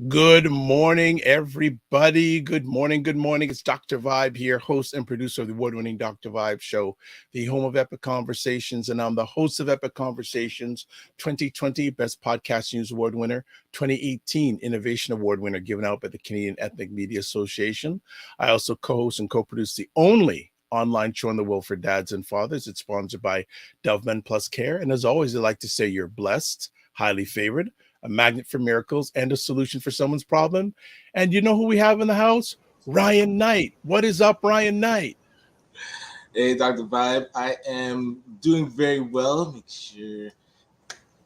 Good morning, everybody. Good morning. Good morning. It's Dr. Vibe here, host and producer of the award-winning Dr. Vibe Show, the home of Epic Conversations. And I'm the host of Epic Conversations 2020 Best Podcast News Award winner, 2018 Innovation Award winner given out by the Canadian Ethnic Media Association. I also co-host and co-produce the only online show in the world for dads and fathers. It's sponsored by Dove Men Plus Care. And as always, I like to say you're blessed, highly favored, a magnet for miracles, and a solution for someone's problem. And you know who we have in the house? Ryan Knight. What is up, Ryan Knight? Hey, Dr. Vibe. I am doing very well. Make sure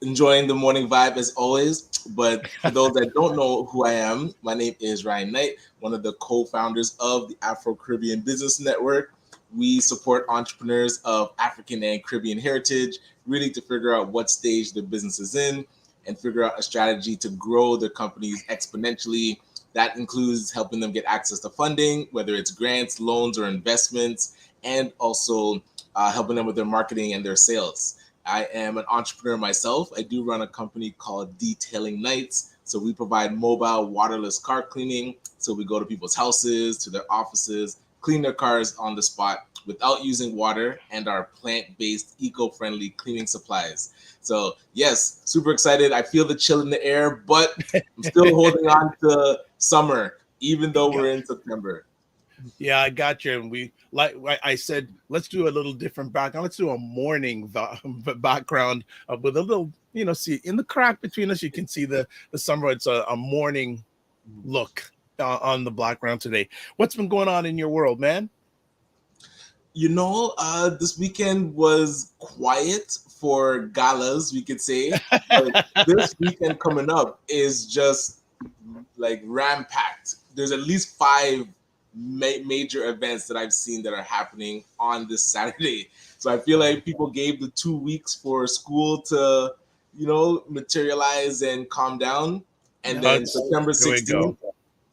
enjoying the morning vibe as always. But for those that don't know who I am, my name is Ryan Knight, one of the co-founders of the Afro-Caribbean Business Network. We support entrepreneurs of African and Caribbean heritage, really to figure out what stage their business is in and figure out a strategy to grow their companies exponentially. That includes helping them get access to funding, whether it's grants, loans, or investments, and also helping them with their marketing and their sales. I am an entrepreneur myself. I do run a company called Detailing Nights. So we provide mobile waterless car cleaning. So we go to people's houses, to their offices, clean their cars on the spot without using water and our plant-based, eco-friendly cleaning supplies. So yes, super excited. I feel the chill in the air, but I'm still holding on to summer, even though we're in September. Yeah, I got you. And we, like I said, let's do a little different background. Let's do a morning background with a little, see in the crack between us, you can see the summer. It's a morning look on the background today. What's been going on in your world, man? This weekend was quiet for galas, we could say. But this weekend coming up is just like ram-packed. There's at least 5 major events that I've seen that are happening on this Saturday. So I feel like people gave the 2 weeks for school to, materialize and calm down. And then September 16th,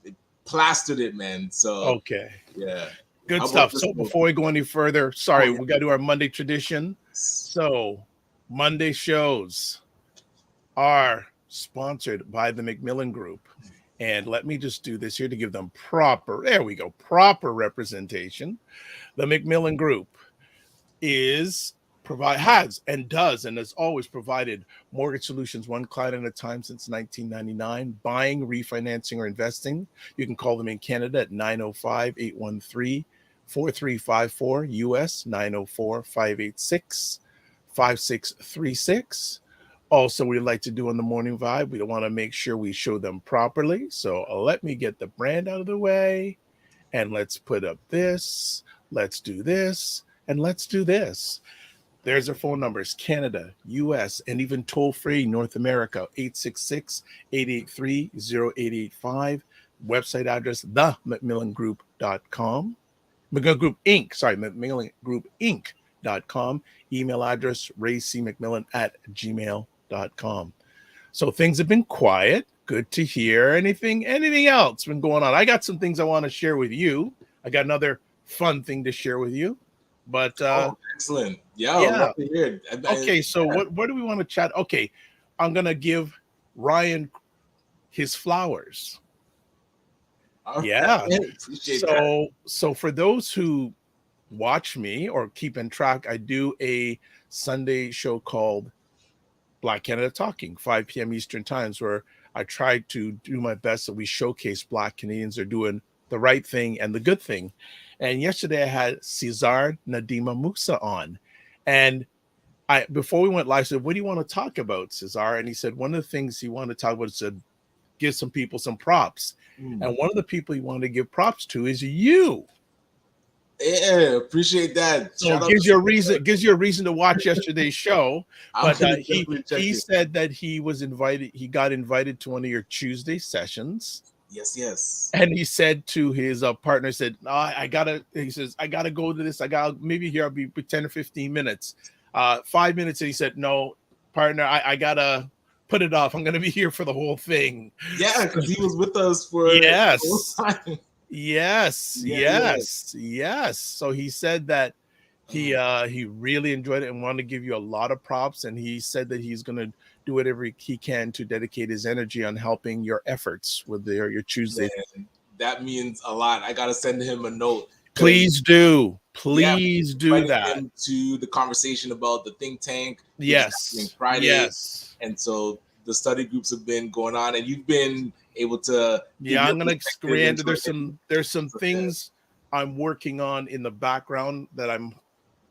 they plastered it, man. So, okay. Yeah. Good stuff. So before we go any further, we got to do our Monday tradition. So Monday shows are sponsored by the McMillan Group. And let me just do this here to give them proper representation. The McMillan Group has always provided mortgage solutions one client at a time since 1999, buying, refinancing, or investing. You can call them in Canada at 905-813-4354, US 904-586-5636. Also, we'd like to do on the morning vibe, we want to make sure we show them properly. So let me get the brand out of the way, and let's put up this. Let's do this, and let's do this. There's our phone numbers: Canada, US, and even toll-free North America, 866-883-0885. Website address, themcmillangroup.com. McMillan Group Inc. McMillanGroupInc.com. Email address, raycmcmillan@gmail.com. So things have been quiet. Good to hear. Anything else been going on? I got some things I want to share with you. I got another fun thing to share with you. But excellent. Yeah. Love to hear it. Okay, so what do we want to chat? Okay, I'm gonna give Ryan his flowers. Yeah. So for those who watch me or keep in track, I do a Sunday show called Black Canada Talking, 5 p.m. Eastern times, where I try to do my best that we showcase Black Canadians are doing the right thing and the good thing. And yesterday I had Cesar Nadima Musa on. And before we went live, I said, what do you want to talk about, Cesar? And he said one of the things he wanted to talk about is to give some people some props. And one of the people he wanted to give props to is you. Yeah, appreciate that. So Shout it out gives to you a reason to watch yesterday's show. I'm But gonna definitely check he it. said that he got invited to one of your Tuesday sessions. Yes. And he said to his partner, said, "No, he says, I gotta go to this. Maybe here I'll be 10 or 15 minutes, 5 minutes." And he said, "No, partner, I gotta put it off. I'm gonna be here for the whole thing." Yeah, because he was with us for the whole Yes, time. yes, Yeah. yes. So he said that he really enjoyed it and wanted to give you a lot of props. And he said that he's gonna do whatever he can to dedicate his energy on helping your efforts with your Tuesday. Man, that means a lot. I gotta send him a note. Please do. Yeah, Please do inviting that. him to the conversation about the think tank. Yes. Friday. Yes. And so the study groups have been going on, and you've been able to. Yeah, I'm gonna expand. There's some that. things I'm working on in the background that I'm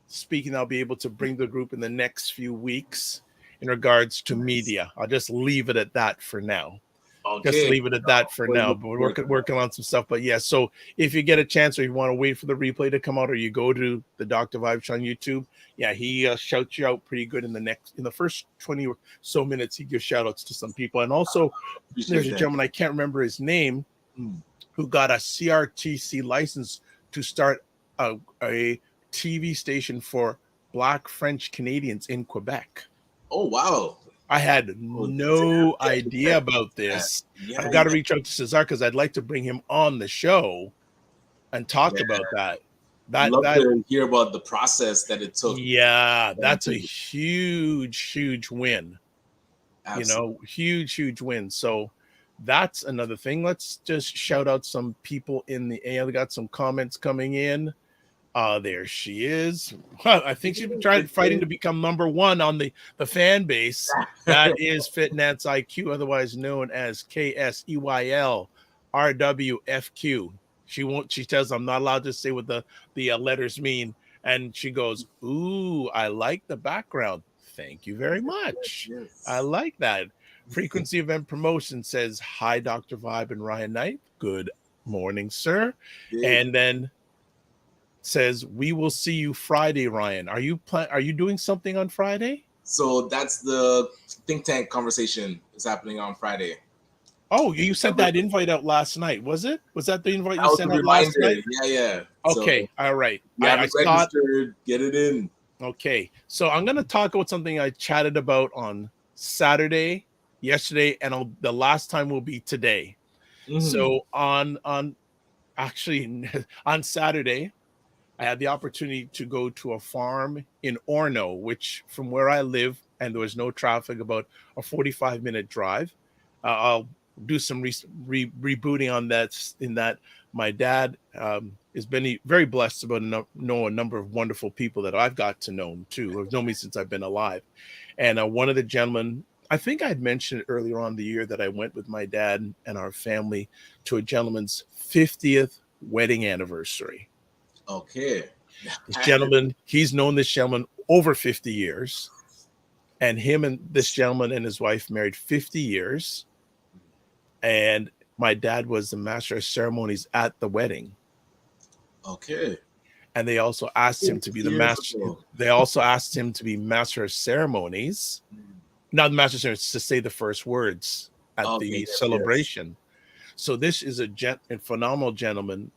speaking. I'll be able to bring the group in the next few weeks in regards to media. I'll just leave it at that for now. Okay. Just leave it at that for now. But we're working on some stuff. But yeah, so if you get a chance or you want to wait for the replay to come out, or you go to the Dr. Vibe Show on YouTube, yeah, he shouts you out pretty good in the first 20 or so minutes. He gives shout outs to some people. And also there's a gentleman, I can't remember his name, who got a CRTC license to start a TV station for Black French Canadians in Quebec. Oh wow. I had no idea about this. I've got to reach out to Cesar because I'd like to bring him on the show and talk about that. I'd love to hear about the process that it took. Yeah, that's a huge win. Absolutely. Huge win. So that's another thing. Let's just shout out some people in the AI. We got some comments coming in. There she is. I think she's been fighting to become number one on the fan base. That is FitNance IQ, otherwise known as KSEYL She tells I'm not allowed to say what the letters mean. And she goes, "Ooh, I like the background. Thank you very much. Yes. I like that." Frequency Event Promotion says, "Hi, Dr. Vibe and Ryan Knight. Good morning, sir." Yeah. And then says, "We will see you Friday, Ryan. Are you doing something on Friday?" So that's the think tank conversation is happening on Friday. Oh, you sent that invite out last night, was it? Was that the invite you sent out last night? Yeah. Okay, so, all right. I registered, get it in. Okay, so I'm going to talk about something I chatted about on Saturday, yesterday, and the last time will be today. Mm-hmm. So on Saturday, I had the opportunity to go to a farm in Orono, which from where I live, and there was no traffic, about a 45-minute drive. I'll do some rebooting on that. In that, my dad has been very blessed about know a number of wonderful people that I've got to know too, who have known me since I've been alive. And one of the gentlemen, I think I had mentioned earlier on the year that I went with my dad and our family to a gentleman's 50th wedding anniversary. Okay. This gentleman, he's known this gentleman over 50 years. And him and this gentleman and his wife married 50 years. And my dad was the master of ceremonies at the wedding. Okay. And they also asked him to be the master. They also asked him to be master of ceremonies. Not master of ceremonies, to say the first words at the celebration. Yes. So this is a phenomenal gentleman.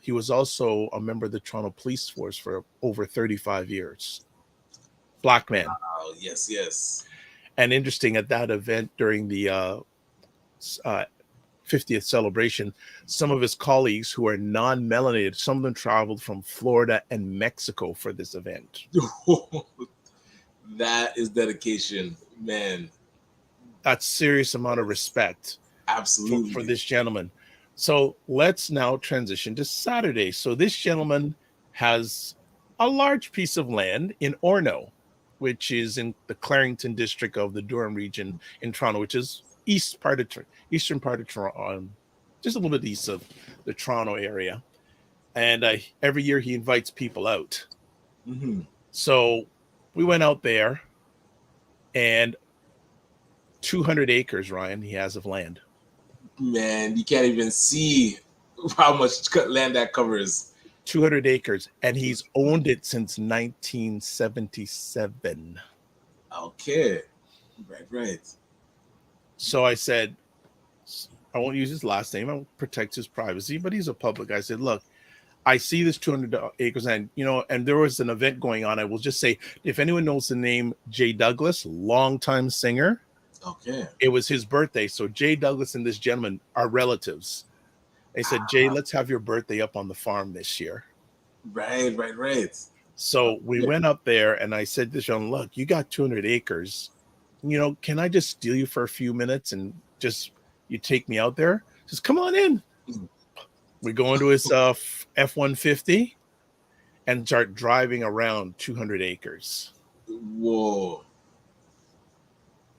He was also a member of the Toronto Police Force for over 35 years. Black man. Wow, yes. And interesting, at that event during the 50th celebration, some of his colleagues who are non-melanated, some of them traveled from Florida and Mexico for this event. That is dedication, man. That's serious amount of respect. Absolutely. For this gentleman. So let's now transition to Saturday. So this gentleman has a large piece of land in Orono, which is in the Clarington district of the Durham region in Toronto, which is eastern part of Toronto, just a little bit east of the Toronto area. And every year he invites people out. Mm-hmm. So we went out there, and 200 acres, Ryan, he has of land. Man, you can't even see how much land that covers. 200 acres, and he's owned it since 1977. Okay. Right. So I said, I won't use his last name. I'll protect his privacy, but he's a public guy. I said, look, I see this 200 acres, and and there was an event going on. I will just say, if anyone knows the name Jay Douglas, longtime singer, Okay. it was his birthday. So Jay Douglas and this gentleman are relatives. They said, Jay, let's have your birthday up on the farm this year. Right. So we went up there, and I said to Sean, look, you got 200 acres. Can I just steal you for a few minutes and just you take me out there? He says, come on in. We go into his F-150 and start driving around 200 acres. Whoa.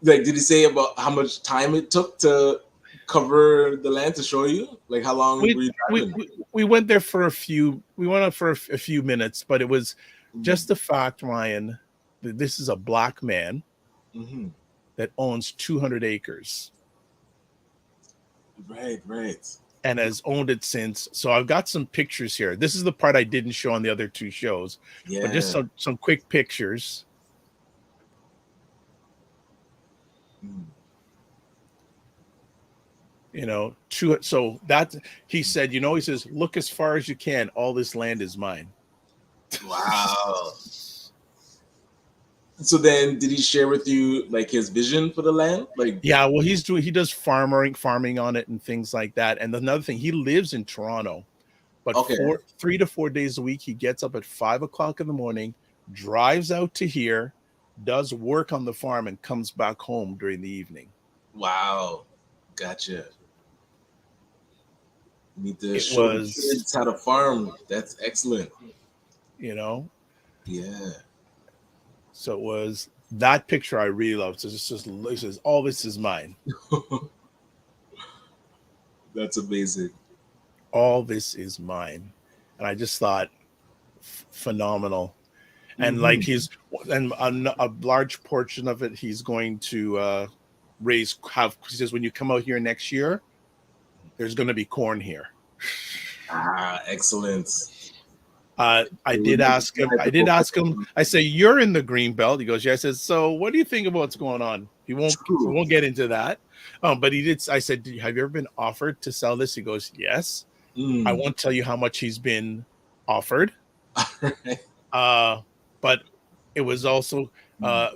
Like, did he say about how much time it took to cover the land to show you? Like, how long were you driving? We went there for a few minutes, but it was just the fact, Ryan, that this is a black man that owns 200 acres. Right. And has owned it since. So I've got some pictures here. This is the part I didn't show on the other two shows. Yeah. But just some quick pictures. So that he said, he says, look as far as you can. All this land is mine. Wow. So then did he share with you like his vision for the land? Like, yeah, well, he does farming on it and things like that. And another thing, he lives in Toronto, but 3 to 4 days a week, he gets up at 5 o'clock in the morning, drives out to here, does work on the farm, and comes back home during the evening. Wow. Gotcha. You need to show kids how to farm. That's excellent. Yeah. So it was that picture I really loved. So it says, all this is mine. That's amazing. All this is mine. And I just thought, phenomenal. And like a large portion of it, he's going to he says, when you come out here next year, there's going to be corn here. Excellent. I did ask him. I say, you're in the green belt. He goes, yeah. I said, so what do you think about what's going on? We won't get into that. But he did. I said, have you ever been offered to sell this? He goes, yes. I won't tell you how much he's been offered. But it was also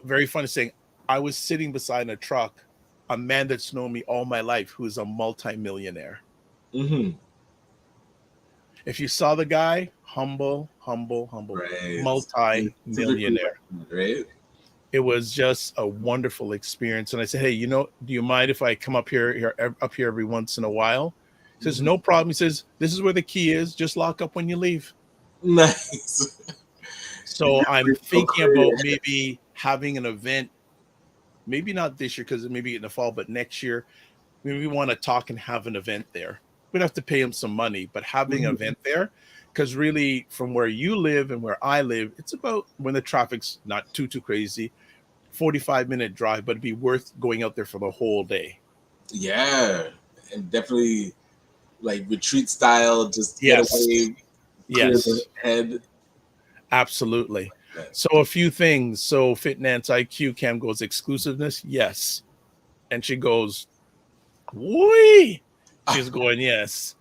very funny saying, I was sitting beside a truck, a man that's known me all my life, who is a multimillionaire. If you saw the guy, humble, right. Multi-millionaire. Right. It was just a wonderful experience. And I said, hey, do you mind if I come up here every once in a while? He says, no problem. He says, this is where the key is. Just lock up when you leave. Nice. So I'm thinking about maybe having an event, maybe not this year because maybe in the fall, but next year, maybe we want to talk and have an event there. We'd have to pay him some money, but having an event there, because really from where you live and where I live, it's about, when the traffic's not too crazy, 45-minute drive, but it'd be worth going out there for the whole day. Yeah, and definitely like retreat style, just get away, clear the head. Absolutely. So a few things. So Fitnance IQ Cam goes, exclusiveness, yes. And she goes, whee! She's going, yes.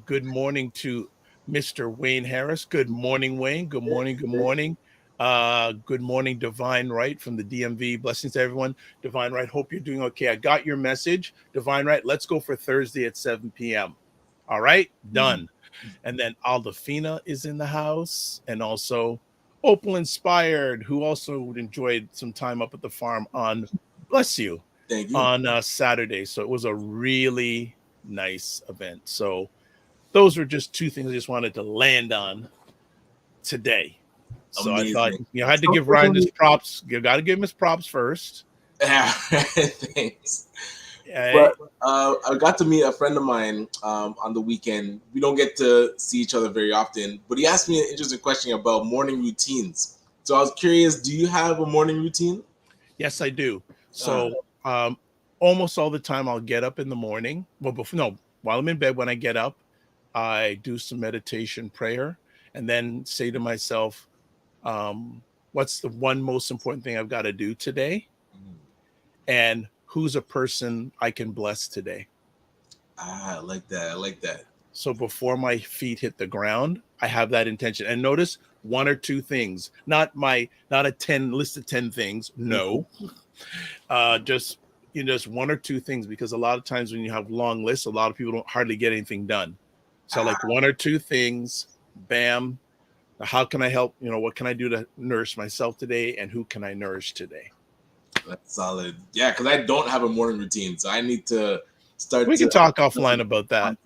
Good morning to Mr. Wayne Harris. Good morning, Wayne. Good morning. Good morning. Good morning, Divine Right from the DMV. Blessings to everyone. Divine Right, hope you're doing okay. I got your message. Divine Right, let's go for Thursday at 7 p.m. All right, done. And then Aldafina is in the house, and also Opal Inspired, who also enjoyed some time up at the farm on, bless you, on Saturday. So it was a really nice event. So those were just two things I just wanted to land on today. So amazing. I thought I had to give Ryan his props. You got to give him his props first. Thanks. But I got to meet a friend of mine on the weekend. We don't get to see each other very often, but he asked me an interesting question about morning routines. So I was curious, do you have a morning routine? Yes, I do. So almost all the time I'll get up in the morning. While I'm in bed, when I get up, I do some meditation prayer. and then say to myself, what's the one most important thing I've got to do today? And who's a person I can bless today? I like that. I like that. So before my feet hit the ground, I have that intention. And notice one or two things, not a 10 list of 10 things. No, just just one or two things, because a lot of times when you have long lists, a lot of people don't hardly get anything done. So like one or two things, bam. How can I help? What can I do to nourish myself today, and who can I nourish today? That's solid. Yeah, because I don't have a morning routine, so I need to start. We can talk offline about that.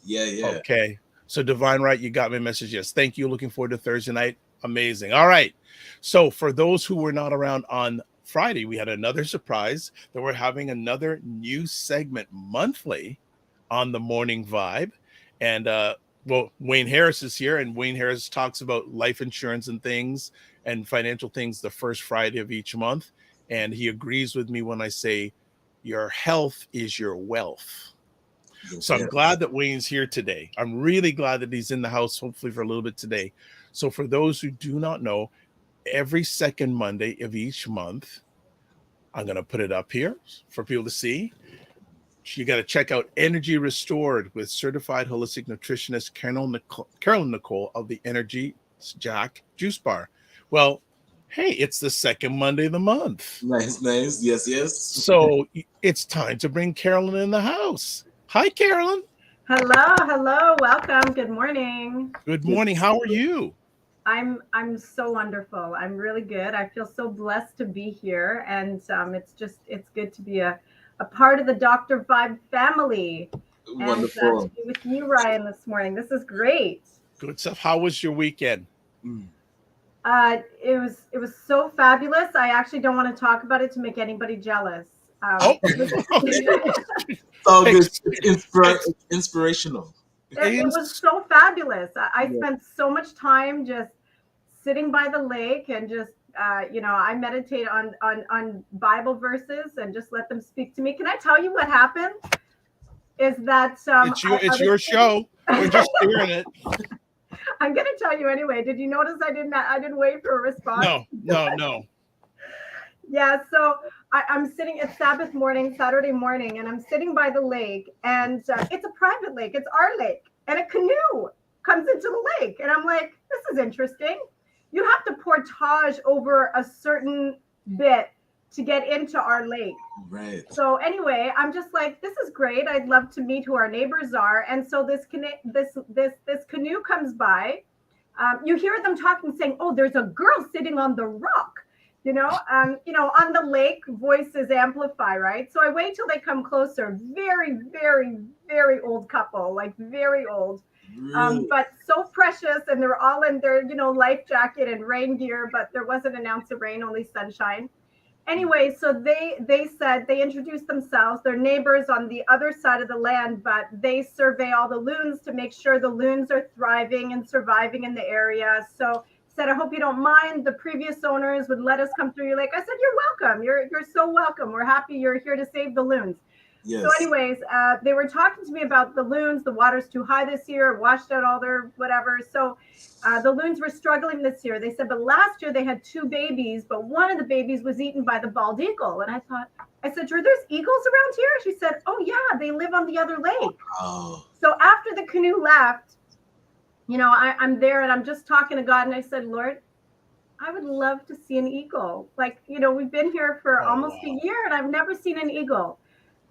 Yeah. Okay. So Divine Right, you got my message. Yes. Thank you. Looking forward to Thursday night. Amazing. All right. So for those who were not around on Friday, we had another surprise that we're having another new segment monthly on the Morning Vibe. And Wayne Harris is here, and Wayne Harris talks about life insurance and things and financial things the first Friday of each month. And he agrees with me when I say your health is your wealth. So I'm glad that Wayne's here today. I'm really glad that he's in the house, hopefully for a little bit today. So for those who do not know, every second Monday of each month, I'm going to put it up here for people to see. You got to check out Energy Restored with certified holistic nutritionist Carolyn Nicole of the Energy Jack Juice Bar. Well, hey, it's the second Monday of the month. Nice. Yes. So it's time to bring Carolyn in the house. Hi, Carolyn. Hello. Welcome. Good morning. Good morning. How are you? I'm so wonderful. I'm really good. I feel so blessed to be here, and it's good to be a part of the Dr. Vibe family. Wonderful. And to be with you, Ryan, this morning. This is great. Good stuff. How was your weekend? It was so fabulous. I actually don't want to talk about it to make anybody jealous. It's all good. It's inspirational. It was so fabulous. I spent so much time just sitting by the lake and just I meditate on Bible verses and just let them speak to me. Can I tell you what happened? Is that it's your show. We're just hearing it. I'm going to tell you anyway. Did you notice I didn't wait for a response? No. Yeah, so I'm sitting at Saturday morning, and I'm sitting by the lake, and it's a private lake. It's our lake, and a canoe comes into the lake, and I'm like, this is interesting. You have to portage over a certain bit to get into our lake. Right. So anyway, I'm just like, this is great. I'd love to meet who our neighbors are. And so this canoe comes by. You hear them talking, saying, "Oh, there's a girl sitting on the rock." On the lake, voices amplify, right? So I wait till they come closer. Very, very, very old couple, like very old, but so precious. And they're all in their, life jacket and rain gear, but there wasn't an ounce of rain, only sunshine. Anyway, so they said, they introduced themselves. They're neighbors on the other side of the land, but they survey all the loons to make sure the loons are thriving and surviving in the area. So said, I hope you don't mind. The previous owners would let us come through your lake. I said, you're welcome. You're so welcome. We're happy you're here to save the loons. Yes. So anyways, they were talking to me about the loons. The water's too high this year, washed out all their whatever. So the loons were struggling this year. They said, but last year they had 2 babies, but one of the babies was eaten by the bald eagle. And I said, there's eagles around here? She said, oh yeah, they live on the other lake. Oh. So after the canoe left, I'm there and I'm just talking to God, and I said, Lord, I would love to see an eagle. Like, we've been here for almost a year and I've never seen an eagle.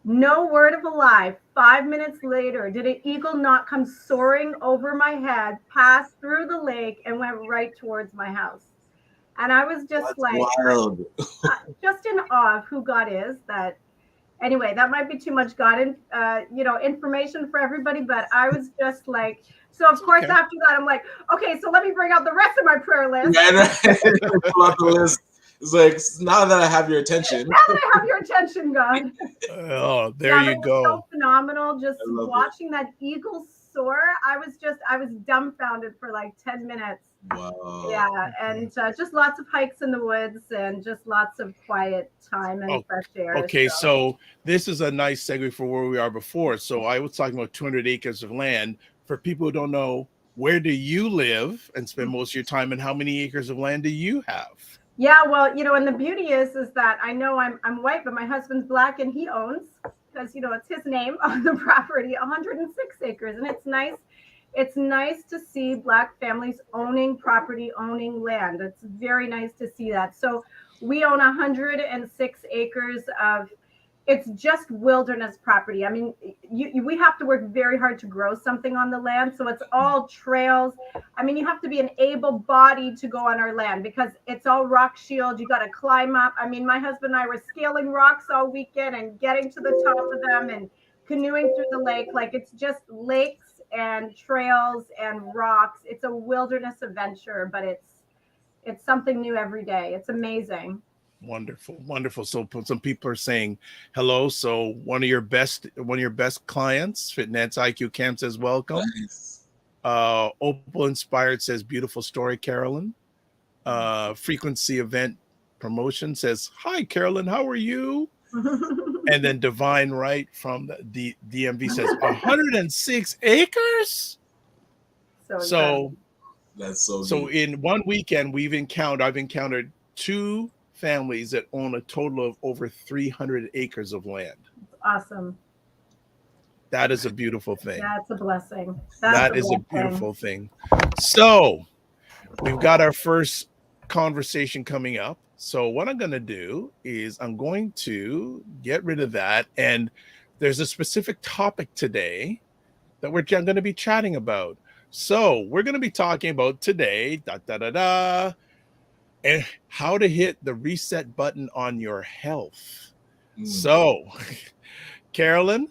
No word of a lie. 5 minutes later, did an eagle not come soaring over my head, pass through the lake, and went right towards my house? And I was just wild. Just in awe of who God is. Anyway, that might be too much God, information for everybody, but I was just like, so of course, after that, I'm like, okay, so let me bring out the rest of my prayer list. Pull out the list. It's like, now that I have your attention. Now that I have your attention, God. Oh, there you go. So phenomenal. Just watching that eagle soar. I was dumbfounded for like 10 minutes. Wow. Yeah, and just lots of hikes in the woods and just lots of quiet time and fresh air. Okay, so this is a nice segue for where we are before. So I was talking about 200 acres of land. For people who don't know, where do you live and spend most of your time, and how many acres of land do you have? Yeah, well, and the beauty is that I know I'm white, but my husband's black, and he owns, because it's his name on the property, 106 acres, and it's nice. It's nice to see Black families owning property, owning land. It's very nice to see that. So we own 106 acres of. It's just wilderness property. I mean, we have to work very hard to grow something on the land. So it's all trails. I mean, you have to be an able body to go on our land because it's all rock shield. You got to climb up. I mean, my husband and I were scaling rocks all weekend and getting to the top of them and canoeing through the lake. Like, it's just lakes and trails and rocks. It's a wilderness adventure, but it's something new every day. It's amazing. Wonderful, wonderful. So some people are saying hello. So one of your best clients, Fitness IQ Camp, says welcome. Nice. Opal Inspired says beautiful story, Carolyn. Frequency Event Promotion says hi, Carolyn. How are you? And then Divine Right from the DMV says 106 acres. So that's so. So in one weekend, I've encountered 2 families that own a total of over 300 acres of land. Awesome. That is a beautiful thing. That's a blessing. That is a beautiful thing. So we've got our first conversation coming up. So what I'm going to do is I'm going to get rid of that. And there's a specific topic today that we're going to be chatting about. So we're going to be talking about today, and how to hit the reset button on your health. So, Carolyn,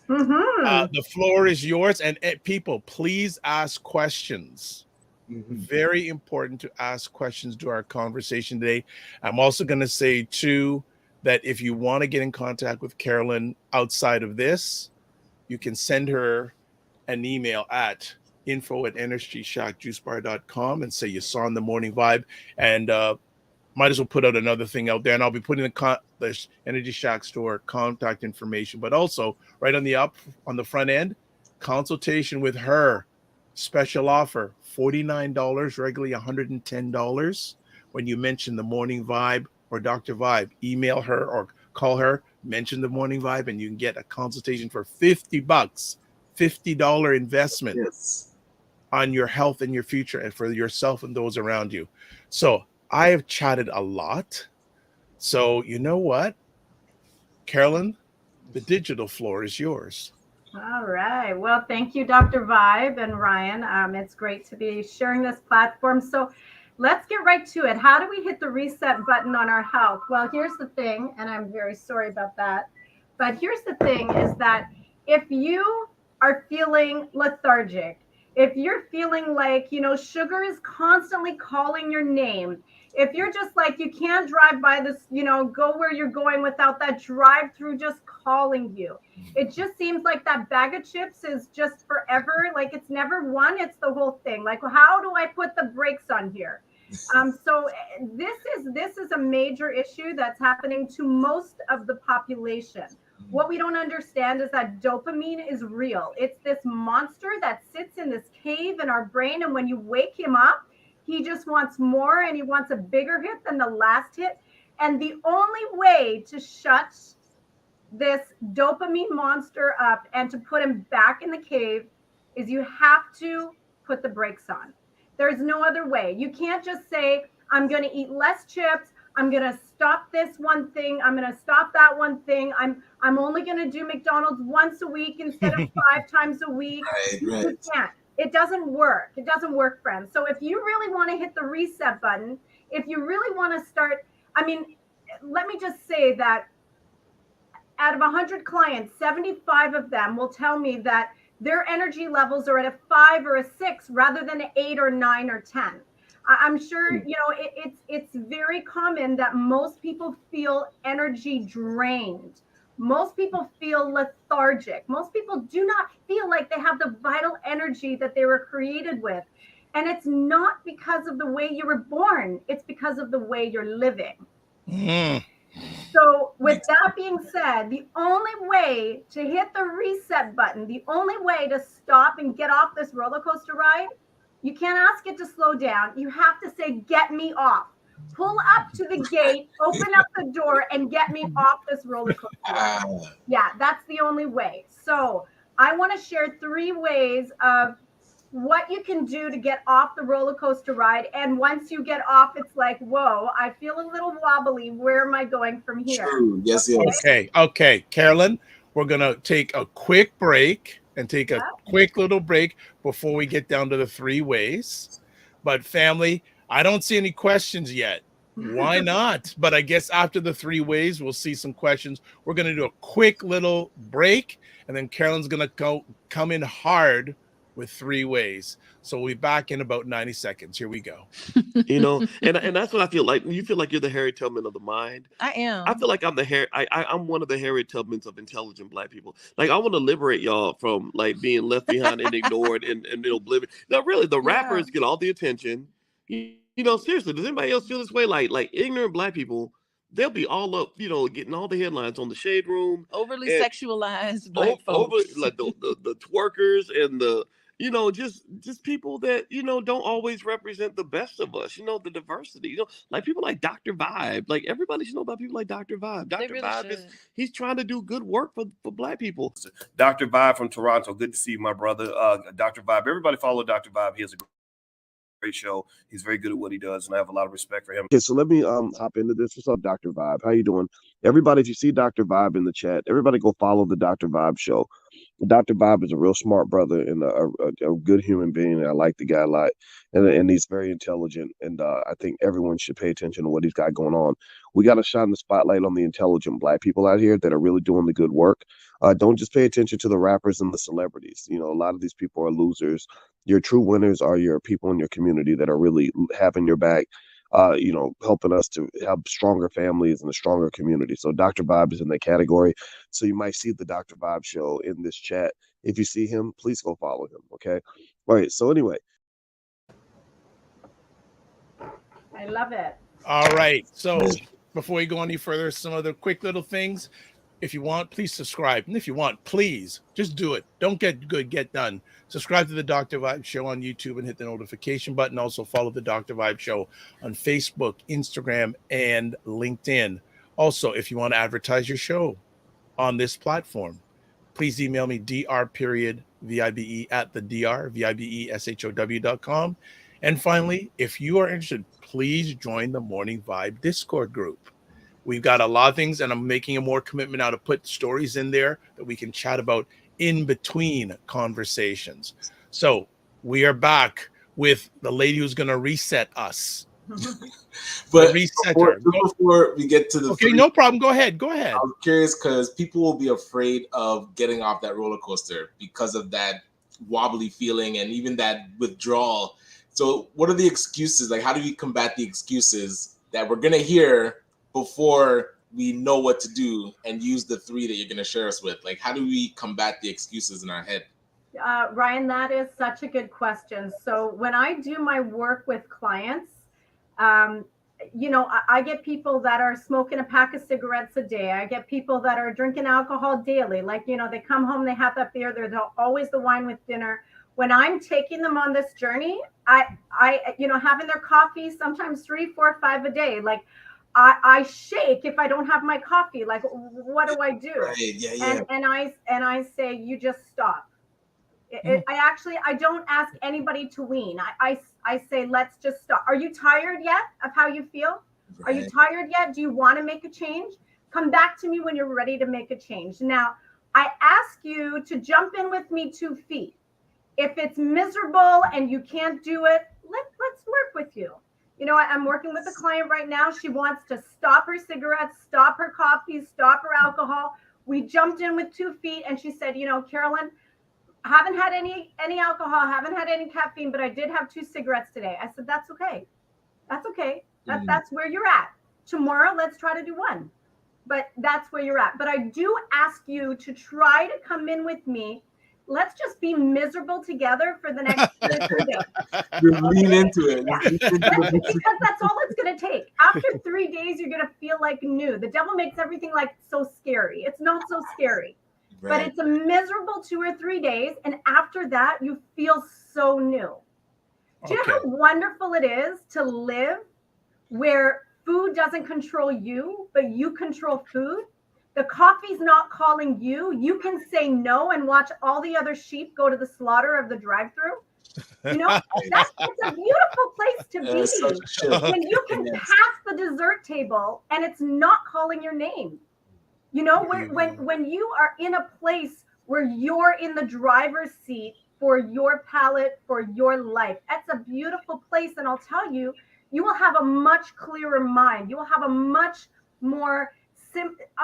the floor is yours. And people, please ask questions. Very important to ask questions to our conversation today. I'm also going to say, too, that if you want to get in contact with Carolyn outside of this, you can send her an email at info@energyshockjuicebar.com and say you saw in the Morning Vibe, and might as well put out another thing out there, and I'll be putting the Energy Shack store contact information, but also right on the front end, consultation with her, special offer, $49, regularly $110. When you mention the Morning Vibe or Dr. Vibe, email her or call her, mention the Morning Vibe, and you can get a consultation for $50, $50 investment. Yes. On your health and your future and for yourself and those around you. So I have chatted a lot. So you know what? Carolyn, the digital floor is yours. All right. Well, thank you, Dr. Vibe and Ryan. It's great to be sharing this platform. So let's get right to it. How do we hit the reset button on our health? Well, here's the thing, and I'm very sorry about that. But here's the thing is that if you are feeling lethargic, if you're feeling like, sugar is constantly calling your name, if you're just like, you can't drive by this, go where you're going without that drive through just calling you. It just seems like that bag of chips is just forever. Like it's never one, it's the whole thing. Like, how do I put the brakes on here? So this is a major issue that's happening to most of the population. What we don't understand is that dopamine is real. It's this monster that sits in this cave in our brain. And when you wake him up, he just wants more and he wants a bigger hit than the last hit. And the only way to shut this dopamine monster up and to put him back in the cave is you have to put the brakes on. There's no other way. You can't just say, I'm going to eat less chips. I'm going to stop this one thing. I'm going to stop that one thing. I'm only going to do McDonald's once a week instead of 5 times a week. Right. You can't. It doesn't work. It doesn't work, friends. So if you really want to hit the reset button, if you really want to start, let me just say that out of 100 clients, 75 of them will tell me that their energy levels are at a 5 or a 6 rather than an 8 or 9 or 10. I'm sure, it's very common that most people feel energy drained. Most people feel lethargic. Most people do not feel like they have the vital energy that they were created with. And it's not because of the way you were born. It's because of the way you're living. So with that being said, the only way to hit the reset button, the only way to stop and get off this roller coaster ride You can't ask it to slow down. You have to say, get me off. Pull up to the gate, open up the door, and get me off this roller coaster ride. Yeah, that's the only way. So I want to share 3 ways of what you can do to get off the roller coaster ride. And once you get off, it's like, whoa, I feel a little wobbly. Where am I going from here? True. Yes, yes. Okay, Carolyn, we're going to take a quick break and take a quick little break before we get down to the 3 ways. But family, I don't see any questions yet. Why not? But I guess after the 3 ways, we'll see some questions. We're going to do a quick little break, and then Carolyn's going to come in hard with 3 ways. So we'll be back in about 90 seconds. Here we go. And that's what I feel like. You feel like you're the Harriet Tubman of the mind. I am. I feel like I'm I'm one of the Harriet Tubmans of intelligent Black people. Like, I want to liberate y'all from like being left behind and ignored and oblivion. Now, really, the rappers get all the attention. Seriously, does anybody else feel this way? Like ignorant Black people, they'll be all up, getting all the headlines on the Shade Room. Overly sexualized Black folks. Like the twerkers and the just people that don't always represent the best of us. The diversity. Like people like Dr. Vibe. Like everybody should know about people like Dr. Vibe. Dr. Really Vibe he's trying to do good work for Black people. Dr. Vibe from Toronto. Good to see you, my brother. Dr. Vibe. Everybody follow Dr. Vibe. He has a great show. He's very good at what he does, and I have a lot of respect for him. Okay, so let me hop into this. What's up, Dr. Vibe? How you doing? Everybody, if you see Dr. Vibe in the chat, everybody go follow the Dr. Vibe show. Dr. Vibe is a real smart brother and a good human being. I like the guy a lot, and he's very intelligent. And I think everyone should pay attention to what he's got going on. We got to shine the spotlight on the intelligent Black people out here that are really doing the good work. Don't just pay attention to the rappers and the celebrities. A lot of these people are losers. Your true winners are your people in your community that are really having your back. Helping us to have stronger families and a stronger community. So Dr. Vibe is in that category. So you might see the Dr. Vibe show in this chat. If you see him, please go follow him. Okay. All right. So anyway. I love it. All right. So before we go any further, some other quick little things. If you want, please subscribe. And if you want, please just do it. Don't get good, get done. Subscribe to the Dr. Vibe Show on YouTube and hit the notification button. Also follow the Dr. Vibe Show on Facebook, Instagram, and LinkedIn. Also, if you want to advertise your show on this platform, please email me dr.vibe@thedr.vibeshow.com. And finally, if you are interested, please join the Morning Vibe Discord group. We've got a lot of things, and I'm making a more commitment now to put stories in there that we can chat about in between conversations. So we are back with the lady who's going to reset us. But before we get to the no problem. Go ahead. I'm curious because people will be afraid of getting off that roller coaster because of that wobbly feeling and even that withdrawal. So what are the excuses? Like, how do we combat the excuses that we're going to hear before we know what to do and use the 3 that you're going to share us with? Like, how do we combat the excuses in our head? Ryan, that is such a good question. So when I do my work with clients, I get people that are smoking a pack of cigarettes a day. I get people that are drinking alcohol daily. Like, they come home, they have that beer. There's always the wine with dinner. When I'm taking them on this journey, I having their coffee, sometimes 3, 4, 5 a day. Like, I shake if I don't have my coffee. Like, what do I do? Right. Yeah. And I say, you just stop. I don't ask anybody to wean. I say, let's just stop. Are you tired yet of how you feel? Right. Are you tired yet? Do you want to make a change? Come back to me when you're ready to make a change. Now, I ask you to jump in with me 2 feet. If it's miserable and you can't do it, let's work with you. I'm working with a client right now. She wants to stop her cigarettes, stop her coffee, stop her alcohol. We jumped in with 2 feet and she said, Carolyn, I haven't had any alcohol, haven't had any caffeine, but I did have 2 cigarettes today. I said, that's okay. That's okay. That's where you're at. Tomorrow, let's try to do 1. But that's where you're at. But I do ask you to try to come in with me. Let's just be miserable together for the next 2 days. Lean into it. Yeah. Because that's all it's going to take. After 3 days, you're going to feel like new. The devil makes everything like so scary. It's not so scary. Right. But it's a miserable 2 or 3 days. And after that, you feel so new. Do you know how wonderful it is to live where food doesn't control you, but you control food? The coffee's not calling you. You can say no and watch all the other sheep go to the slaughter of the drive-through. You know, it's a beautiful place to be when you can pass the dessert table and it's not calling your name. You know, when you are in a place where you're in the driver's seat for your palate, for your life, that's a beautiful place. And I'll tell you, you will have a much clearer mind. You will have a much more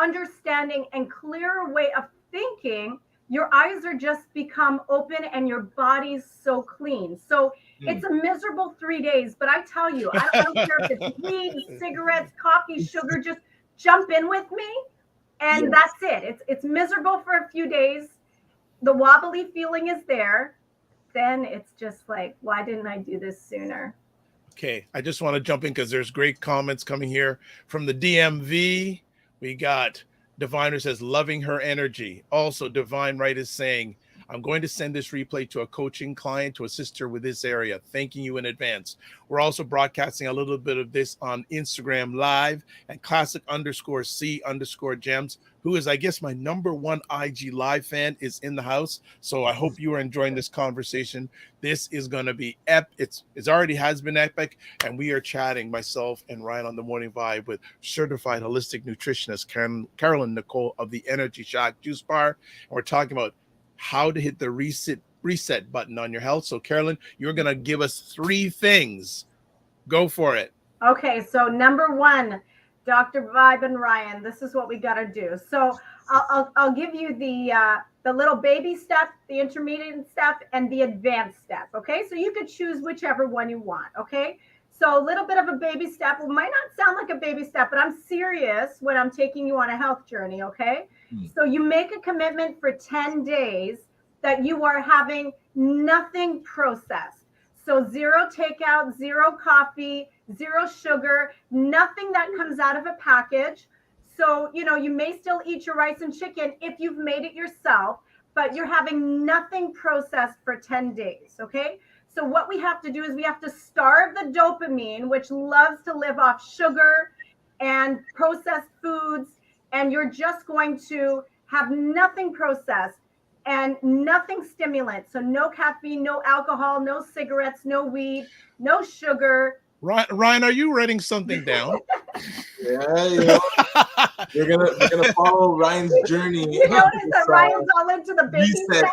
understanding and clearer way of thinking. Your eyes are just become open and your body's so clean. So it's a miserable 3 days, but I tell you, I don't care if it's weed, cigarettes, coffee, sugar, just jump in with me. And that's it. It's miserable for a few days. The wobbly feeling is there. Then it's just like, why didn't I do this sooner? Okay, I just want to jump in because there's great comments coming here from the DMV. We got Diviner says, loving her energy. Also, Divine Right is saying, I'm going to send this replay to a coaching client to assist her with this area. Thanking you in advance. We're also broadcasting a little bit of this on Instagram Live at classic_C_gems, who is, I guess, my #1 IG Live fan, is in the house. So I hope you are enjoying this conversation. This is going to be epic. It already has been epic. And we are chatting, myself and Ryan on the Morning Vibe, with certified holistic nutritionist Carolyn Nicole of the Energy Shock Juice Bar. And we're talking about how to hit the reset button on your health. So Carolyn, you're going to give us 3 things. Go for it. Okay. So #1, Dr. Vibe and Ryan, this is what we got to do. So I'll give you the little baby step, the intermediate step, and the advanced step. Okay. So you could choose whichever one you want. Okay. So a little bit of a baby step. It might not sound like a baby step, but I'm serious when I'm taking you on a health journey. Okay. So you make a commitment for 10 days that you are having nothing processed. So 0 takeout, 0 coffee, 0 sugar, nothing that comes out of a package. So, you know, you may still eat your rice and chicken if you've made it yourself, but you're having nothing processed for 10 days. Okay. So what we have to do is we have to starve the dopamine, which loves to live off sugar and processed foods. And you're just going to have nothing processed and nothing stimulant. So no caffeine, no alcohol, no cigarettes, no weed, no sugar. Ryan, are you writing something down? Yeah. We're gonna follow Ryan's journey. You notice that Ryan's all into the baby step?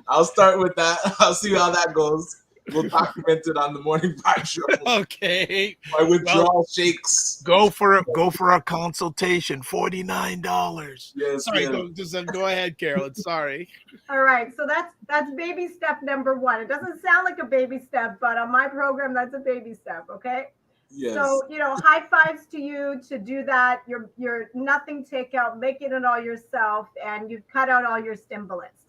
I'll start with that. I'll see how that goes. We'll document it on the Morning Vibe show. Okay. My withdrawal shakes. Go for a consultation. $49. Yes. Sorry, go ahead, Carolyn. Sorry. All right. So that's baby step #1. It doesn't sound like a baby step, but on my program, that's a baby step. Okay. Yes. So, you know, high fives to you to do that. You're nothing takeout, making it all yourself, and you've cut out all your stimulants.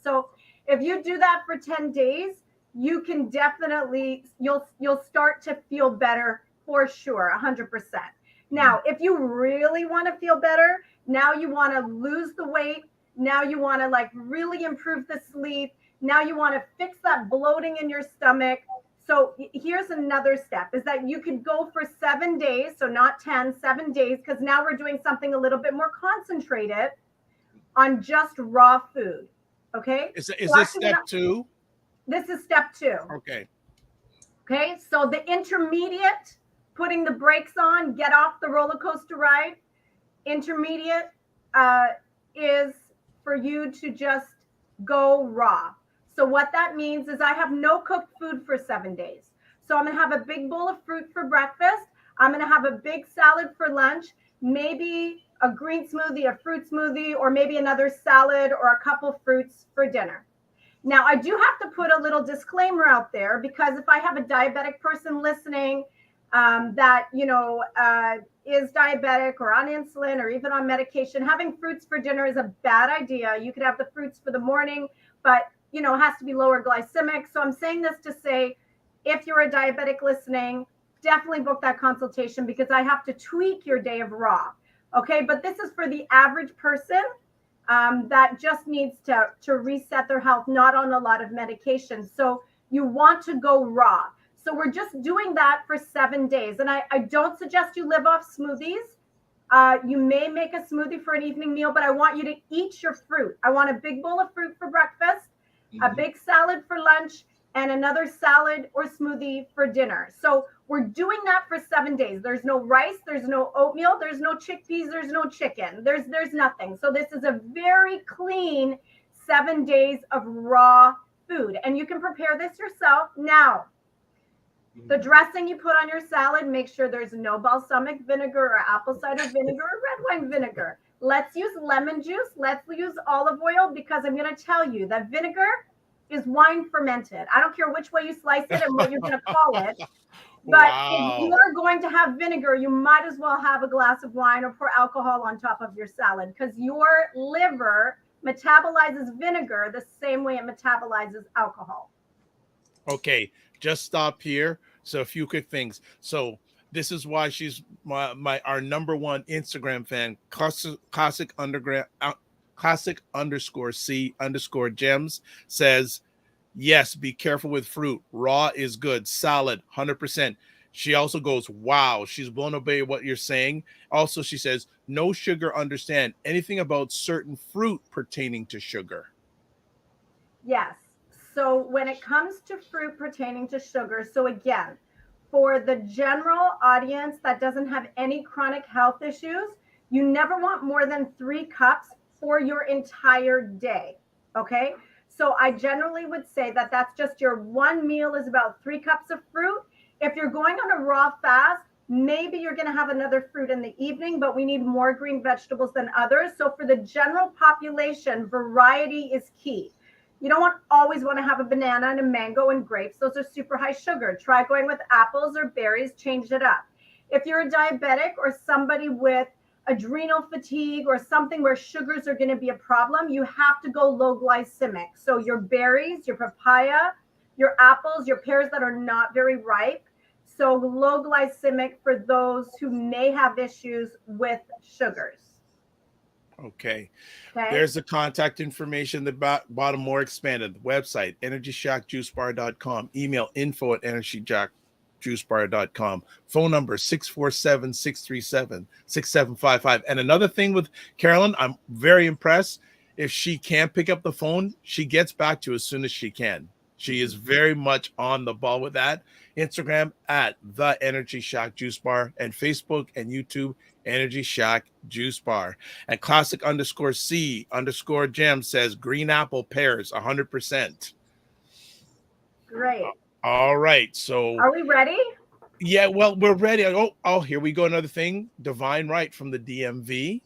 So if you do that for 10 days, you can definitely, you'll start to feel better for sure, 100%. Now, if you really want to feel better, now you want to lose the weight. Now you want to like really improve the sleep. Now you want to fix that bloating in your stomach. So here's another step, is that you could go for 7 days. So not 10, 7 days, because now we're doing something a little bit more concentrated on just raw food. Okay. Is this step 2? This is step 2. Okay. Okay. So the intermediate, putting the brakes on, get off the roller coaster ride. Intermediate is for you to just go raw. So what that means is I have no cooked food for 7 days. So I'm going to have a big bowl of fruit for breakfast. I'm going to have a big salad for lunch, maybe a green smoothie, a fruit smoothie, or maybe another salad or a couple fruits for dinner. Now, I do have to put a little disclaimer out there, because if I have a diabetic person listening that, you know, is diabetic or on insulin or even on medication, having fruits for dinner is a bad idea. You could have the fruits for the morning, but, you know, it has to be lower glycemic. So I'm saying this to say, if you're a diabetic listening, definitely book that consultation, because I have to tweak your day of raw. Okay, but this is for the average person that just needs to reset their health, not on a lot of medication. So you want to go raw. So we're just doing that for 7 days. And I don't suggest you live off smoothies. You may make a smoothie for an evening meal, but I want you to eat your fruit. I want a big bowl of fruit for breakfast, a big salad for lunch, and another salad or smoothie for dinner. So we're doing that for 7 days. There's no rice, there's no oatmeal, there's no chickpeas, there's no chicken, there's nothing. So this is a very clean 7 days of raw food. And you can prepare this yourself. Now, the dressing you put on your salad, make sure there's no balsamic vinegar or apple cider vinegar or red wine vinegar. Let's use lemon juice. Let's use olive oil, because I'm going to tell you that vinegar is wine fermented. I don't care which way you slice it and what you're going to call it. But if you're going to have vinegar, you might as well have a glass of wine or pour alcohol on top of your salad, because your liver metabolizes vinegar the same way it metabolizes alcohol. Okay, just stop here. So a few quick things. So this is why she's our number one Instagram fan, classic_C_gems says, yes, be careful with fruit. Raw is good. Salad, 100%. She also goes, wow, she's blown away what you're saying. Also, she says, no sugar, understand anything about certain fruit pertaining to sugar. Yes. So when it comes to fruit pertaining to sugar, so again, for the general audience that doesn't have any chronic health issues, you never want more than 3 cups for your entire day. Okay. So I generally would say that that's just your one meal is about 3 cups of fruit. If you're going on a raw fast, maybe you're going to have another fruit in the evening, but we need more green vegetables than others. So for the general population, variety is key. You don't always want to have a banana and a mango and grapes. Those are super high sugar. Try going with apples or berries, change it up. If you're a diabetic or somebody with adrenal fatigue or something where sugars are going to be a problem, you have to go low glycemic. So your berries, your papaya, your apples, your pears that are not very ripe. So low glycemic for those who may have issues with sugars. Okay. There's the contact information, the bottom more expanded. The website, EnergyShackJuiceBar.com. Email info@EnergyShackJuiceBar.com. Phone number 647-637-6755. And another thing with Carolyn, I'm very impressed. If she can't pick up the phone, she gets back to you as soon as she can. She is very much on the ball with that. Instagram at the Energy Shack Juice Bar, and Facebook and YouTube, Energy Shack Juice Bar. And classic_C_gem says green apple pears 100%. Great. All right. So are we ready? Yeah, well, we're ready. Oh, here we go. Another thing. Divine Right from the DMV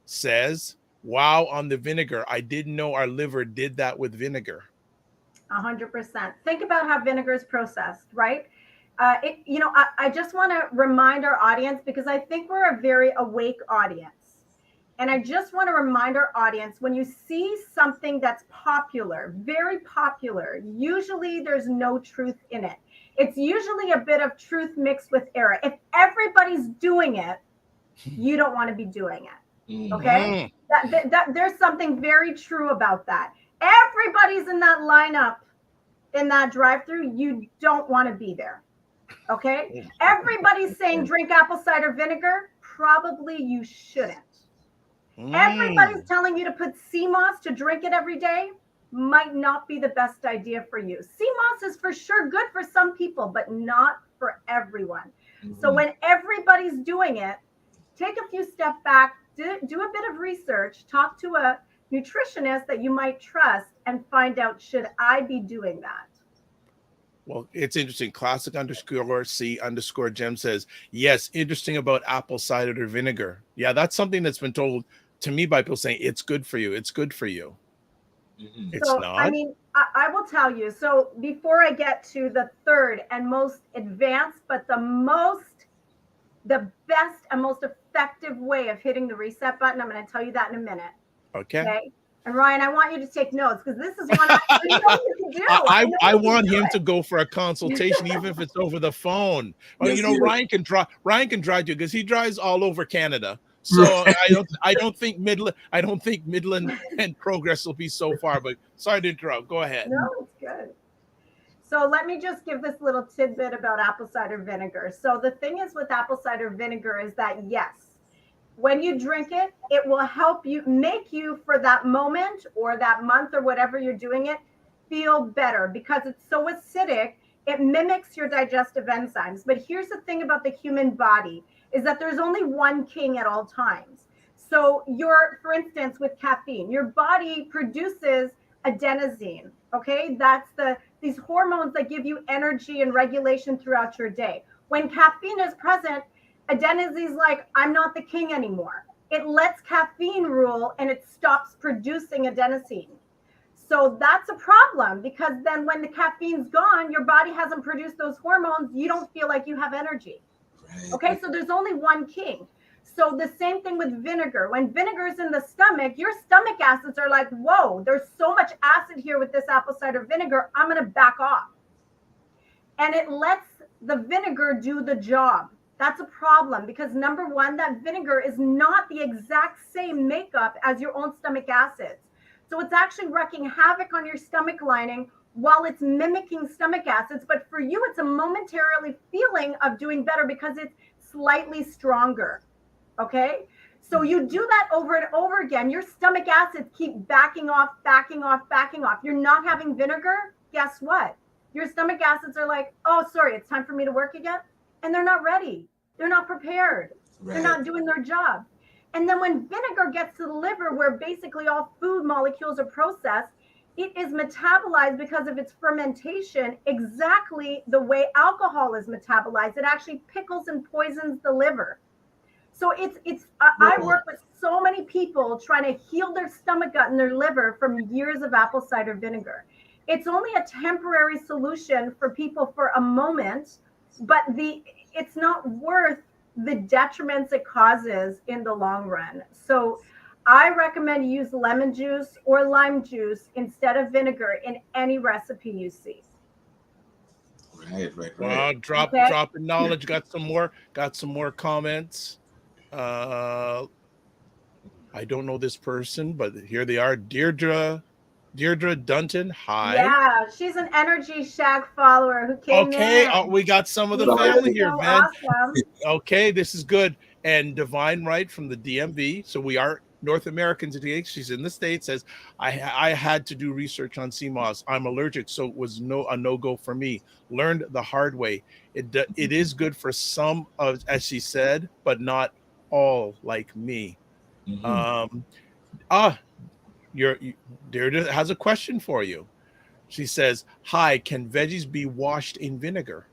says, wow, on the vinegar. I didn't know our liver did that with vinegar. 100%. Think about how vinegar is processed, right? I just want to remind our audience, because I think we're a very awake audience. And I just want to remind our audience, when you see something that's popular, very popular, usually there's no truth in it. It's usually a bit of truth mixed with error. If everybody's doing it, you don't want to be doing it. Okay? That there's something very true about that. Everybody's in that lineup, in that drive-through, you don't want to be there. Okay? Everybody's saying drink apple cider vinegar. Probably you shouldn't. Everybody's telling you to put sea moss to drink it every day. Might not be the best idea for you. Sea moss is for sure good for some people, but not for everyone. So when everybody's doing it, take a few steps back, do a bit of research, talk to a nutritionist that you might trust, and find out, should I be doing that? Well, it's interesting. Classic_C_gem says, yes, interesting about apple cider vinegar. Yeah, that's something that's been told to me by people saying it's good for you. It's good for you. It's so, not. I mean, I will tell you. So before I get to the third and most advanced, but the best and most effective way of hitting the reset button, I'm going to tell you that in a minute. Okay. And Ryan, I want you to take notes, because this is one I know you can do. I want him to go for a consultation, even if it's over the phone. Well, Yes, Ryan can drive you, because he drives all over Canada. So I don't think Midland and Progress will be so far. But sorry to interrupt. Go ahead. No, it's good. So let me just give this little tidbit about apple cider vinegar. So the thing is with apple cider vinegar is that yes, when you drink it, it will help you make you for that moment or that month or whatever you're doing it feel better because it's so acidic. It mimics your digestive enzymes. But here's the thing about the human body is that there's only one king at all times. So for instance, with caffeine, your body produces adenosine. Okay, that's these hormones that give you energy and regulation throughout your day. When caffeine is present, adenosine's like, I'm not the king anymore. It lets caffeine rule and it stops producing adenosine. So that's a problem because then when the caffeine's gone, your body hasn't produced those hormones. You don't feel like you have energy. Right. Okay, so there's only one king. So the same thing with vinegar. When vinegar is in the stomach, your stomach acids are like, whoa, there's so much acid here with this apple cider vinegar. I'm going to back off. And it lets the vinegar do the job. That's a problem because number one, that vinegar is not the exact same makeup as your own stomach acids. So it's actually wreaking havoc on your stomach lining while it's mimicking stomach acids. But for you, it's a momentarily feeling of doing better because it's slightly stronger. Okay. So you do that over and over again. Your stomach acids keep backing off, backing off, backing off. You're not having vinegar. Guess what? Your stomach acids are like, oh, sorry, it's time for me to work again. And they're not ready. They're not prepared. Right. They're not doing their job. And then when vinegar gets to the liver, where basically all food molecules are processed, it is metabolized because of its fermentation exactly the way alcohol is metabolized. It actually pickles and poisons the liver. So I work with so many people trying to heal their stomach gut and their liver from years of apple cider vinegar. It's only a temporary solution for people for a moment, but it's not worth the detriments it causes in the long run. So I recommend you use lemon juice or lime juice instead of vinegar in any recipe you see. Right. Wow, dropping knowledge. Got some more comments. I don't know this person, but here they are. Deirdre Dunton. Hi. Yeah, she's an Energy Shack follower who came in. Okay, we got some of the She family was here, so man. awesome. Okay, this is good. And Divine Right from the DMV. So we are North Americans today. She's in the States. Says I had to do research on CMOS. I'm allergic, so it was a no-go for me. Learned the hard way. It is good for some of, as she said, but not all like me. Mm-hmm. Deirdre has a question for you. She says, "Hi, can veggies be washed in vinegar?"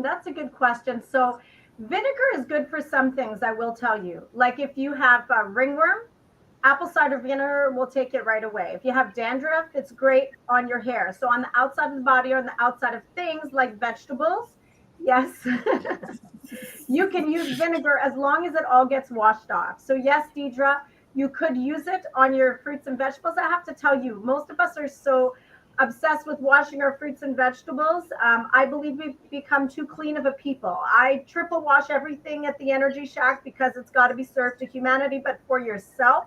That's a good question. So vinegar is good for some things, I will tell you. Like if you have ringworm, apple cider vinegar will take it right away. If you have dandruff, it's great on your hair. So on the outside of the body or on the outside of things like vegetables, yes, you can use vinegar as long as it all gets washed off. So yes, Deidre, you could use it on your fruits and vegetables. I have to tell you, most of us are so obsessed with washing our fruits and vegetables. I believe we've become too clean of a people. I triple wash everything at the Energy Shack because it's got to be served to humanity, but for yourself.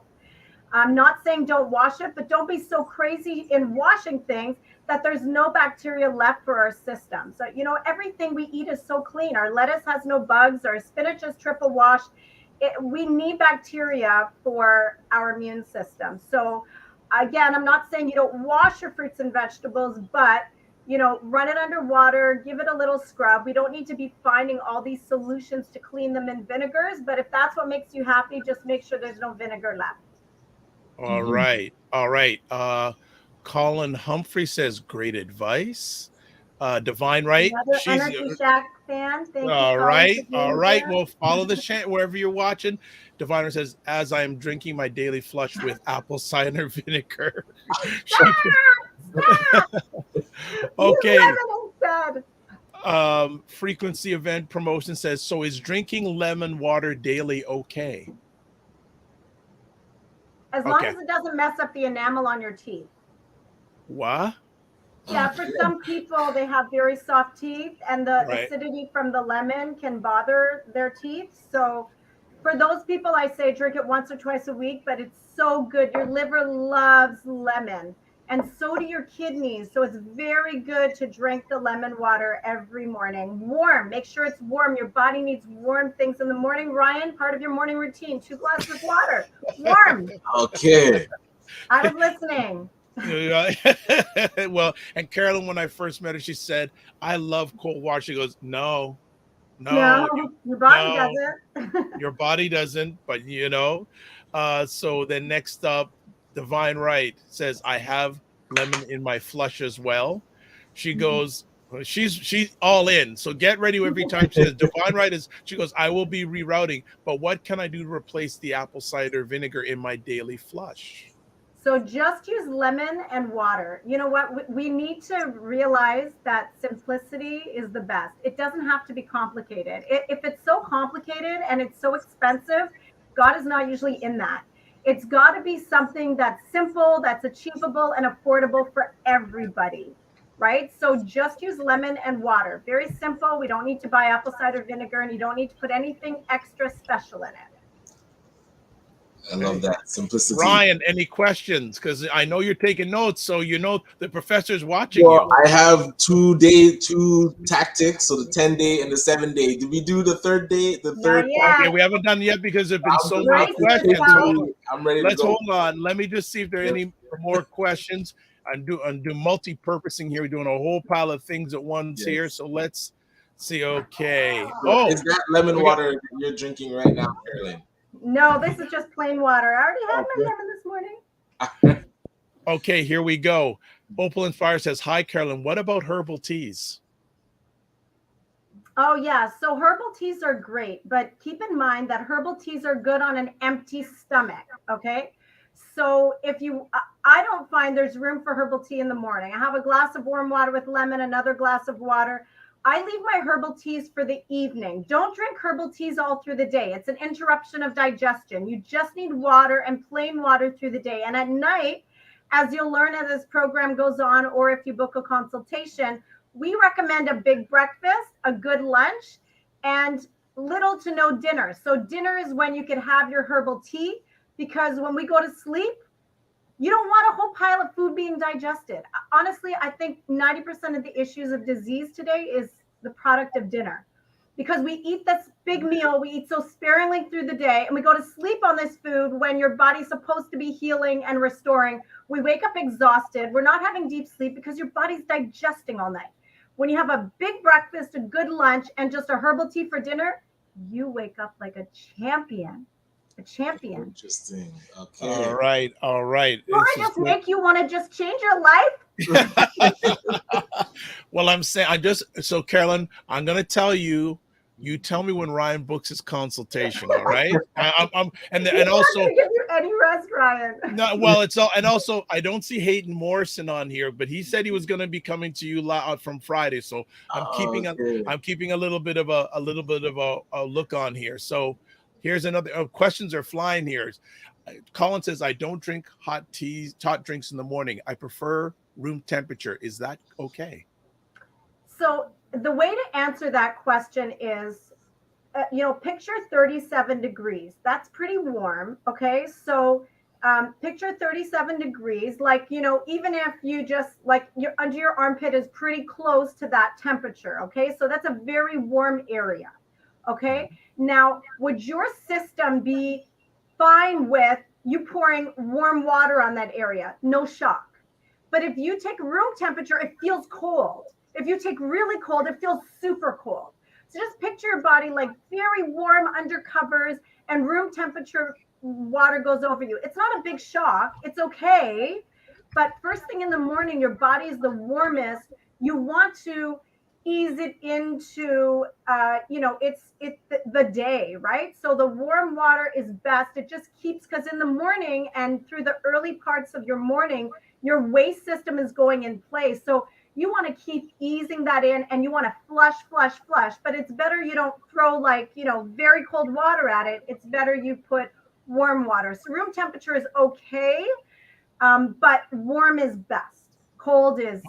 I'm not saying don't wash it, but don't be so crazy in washing things that there's no bacteria left for our system. So, everything we eat is so clean. Our lettuce has no bugs. Our spinach is triple washed. We need bacteria for our immune system. So again, I'm not saying you don't wash your fruits and vegetables, but run it under water, give it a little scrub. We don't need to be finding all these solutions to clean them in vinegars, but if that's what makes you happy, just make sure there's no vinegar left. All right. Colin Humphrey says, "Great advice." Divine Right. Another Energy Shack fan. Thank you. All right. Here. Well, follow the channel wherever you're watching. Divine Right says, "As I am drinking my daily flush with apple cider vinegar." Okay. Frequency Event Promotion says, "So is drinking lemon water daily okay?" As long as it doesn't mess up the enamel on your teeth. What? Yeah, for some people, they have very soft teeth, and the acidity from the lemon can bother their teeth. So for those people, I say drink it once or twice a week, but it's so good. Your liver loves lemon. and so do your kidneys. So it's very good to drink the lemon water every morning. Warm, make sure it's warm. Your body needs warm things in the morning. Ryan, part of your morning routine, 2 glasses of water, warm. Okay. I was listening. Well, and Carolyn, when I first met her, she said, "I love cold water." She goes, "No, No, your body no, doesn't. your body doesn't." But so then next up, Divine Right says, "I have lemon in my flush as well." She goes, she's all in. So get ready every time she says Divine Right she goes, "I will be rerouting, but what can I do to replace the apple cider vinegar in my daily flush?" So just use lemon and water. You know what? We need to realize that simplicity is the best. It doesn't have to be complicated. If it's so complicated and it's so expensive, God is not usually in that. It's got to be something that's simple, that's achievable, and affordable for everybody, right? So just use lemon and water. Very simple. We don't need to buy apple cider vinegar, and you don't need to put anything extra special in it. I love that simplicity. Ryan, any questions? Because I know you're taking notes, so the professor's watching Well, you. I have 2 tactics, so the 10-day and the 7-day. Did we do the third day? The third? Okay, we haven't done it yet because there've been so many questions. I'm ready. Let's hold on. Let me just see if there are any more questions. I'm do multi-purposing here. We're doing a whole pile of things at once here. So let's see. Okay. Oh, is that lemon water you're drinking right now, Carolyn? No, this is just plain water. I already had my lemon this morning. Okay, here we go. Opal Inspire says, "Hi, Carolyn. What about herbal teas?" Oh, yeah. So herbal teas are great, but keep in mind that herbal teas are good on an empty stomach. Okay. So I don't find there's room for herbal tea in the morning. I have a glass of warm water with lemon, another glass of water. I leave my herbal teas for the evening. Don't drink herbal teas all through the day. It's an interruption of digestion. You just need water and plain water through the day. And at night, as you'll learn as this program goes on, or if you book a consultation, we recommend a big breakfast, a good lunch, and little to no dinner. So dinner is when you can have your herbal tea, because when we go to sleep, you don't want a whole pile of food being digested. Honestly, I think 90% of the issues of disease today is the product of dinner, because we eat this big meal, we eat so sparingly through the day, and we go to sleep on this food when your body's supposed to be healing and restoring. We wake up exhausted. We're not having deep sleep because your body's digesting all night. When you have a big breakfast, a good lunch, and just a herbal tea for dinner, you wake up like a champion. A champion. Interesting. Okay. All right. Will I just make you want to just change your life? Well, so Carolyn, I'm going to tell you. You tell me when Ryan books his consultation. All right. And also give you any rest, Ryan. No, well, it's all, and also I don't see Hayden Morrison on here, but he said he was going to be coming to you from Friday, so I'm keeping a little bit of a look on here. So here's another questions are flying here. Colin says, "I don't drink hot drinks in the morning. I prefer room temperature. Is that okay?" So the way to answer that question is, picture 37 degrees. That's pretty warm. Okay. So picture 37 degrees, even if you just under your armpit is pretty close to that temperature. Okay. So that's a very warm area. Okay. Now, would your system be fine with you pouring warm water on that area? No shock. But if you take room temperature, it feels cold. If you take really cold, it feels super cold. So just picture your body like very warm under covers, and room temperature water goes over you. It's not a big shock. It's okay. But first thing in the morning, your body is the warmest. You want to ease it into, it's the day, right? So the warm water is best. It just keeps, because in the morning and through the early parts of your morning, your waste system is going in place. So you want to keep easing that in, and you want to flush. But it's better you don't throw very cold water at it. It's better you put warm water. So room temperature is okay, but warm is best. Cold is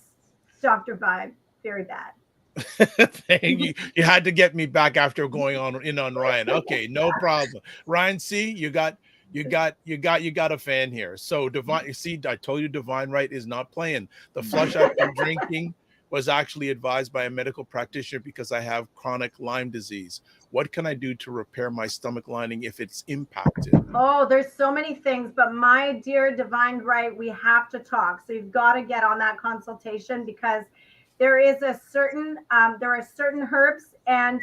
Dr. Vibe, very bad. Thank you. You had to get me back after going on Ryan. Okay, no problem. Ryan C, you got You got a fan here. So Divine, you see, I told you Divine Right is not playing. The flush I've been drinking was actually advised by a medical practitioner because I have chronic Lyme disease. What can I do to repair my stomach lining if it's impacted? Oh, there's so many things, but my dear Divine Right, we have to talk. So you've got to get on that consultation because there is a certain there are certain herbs and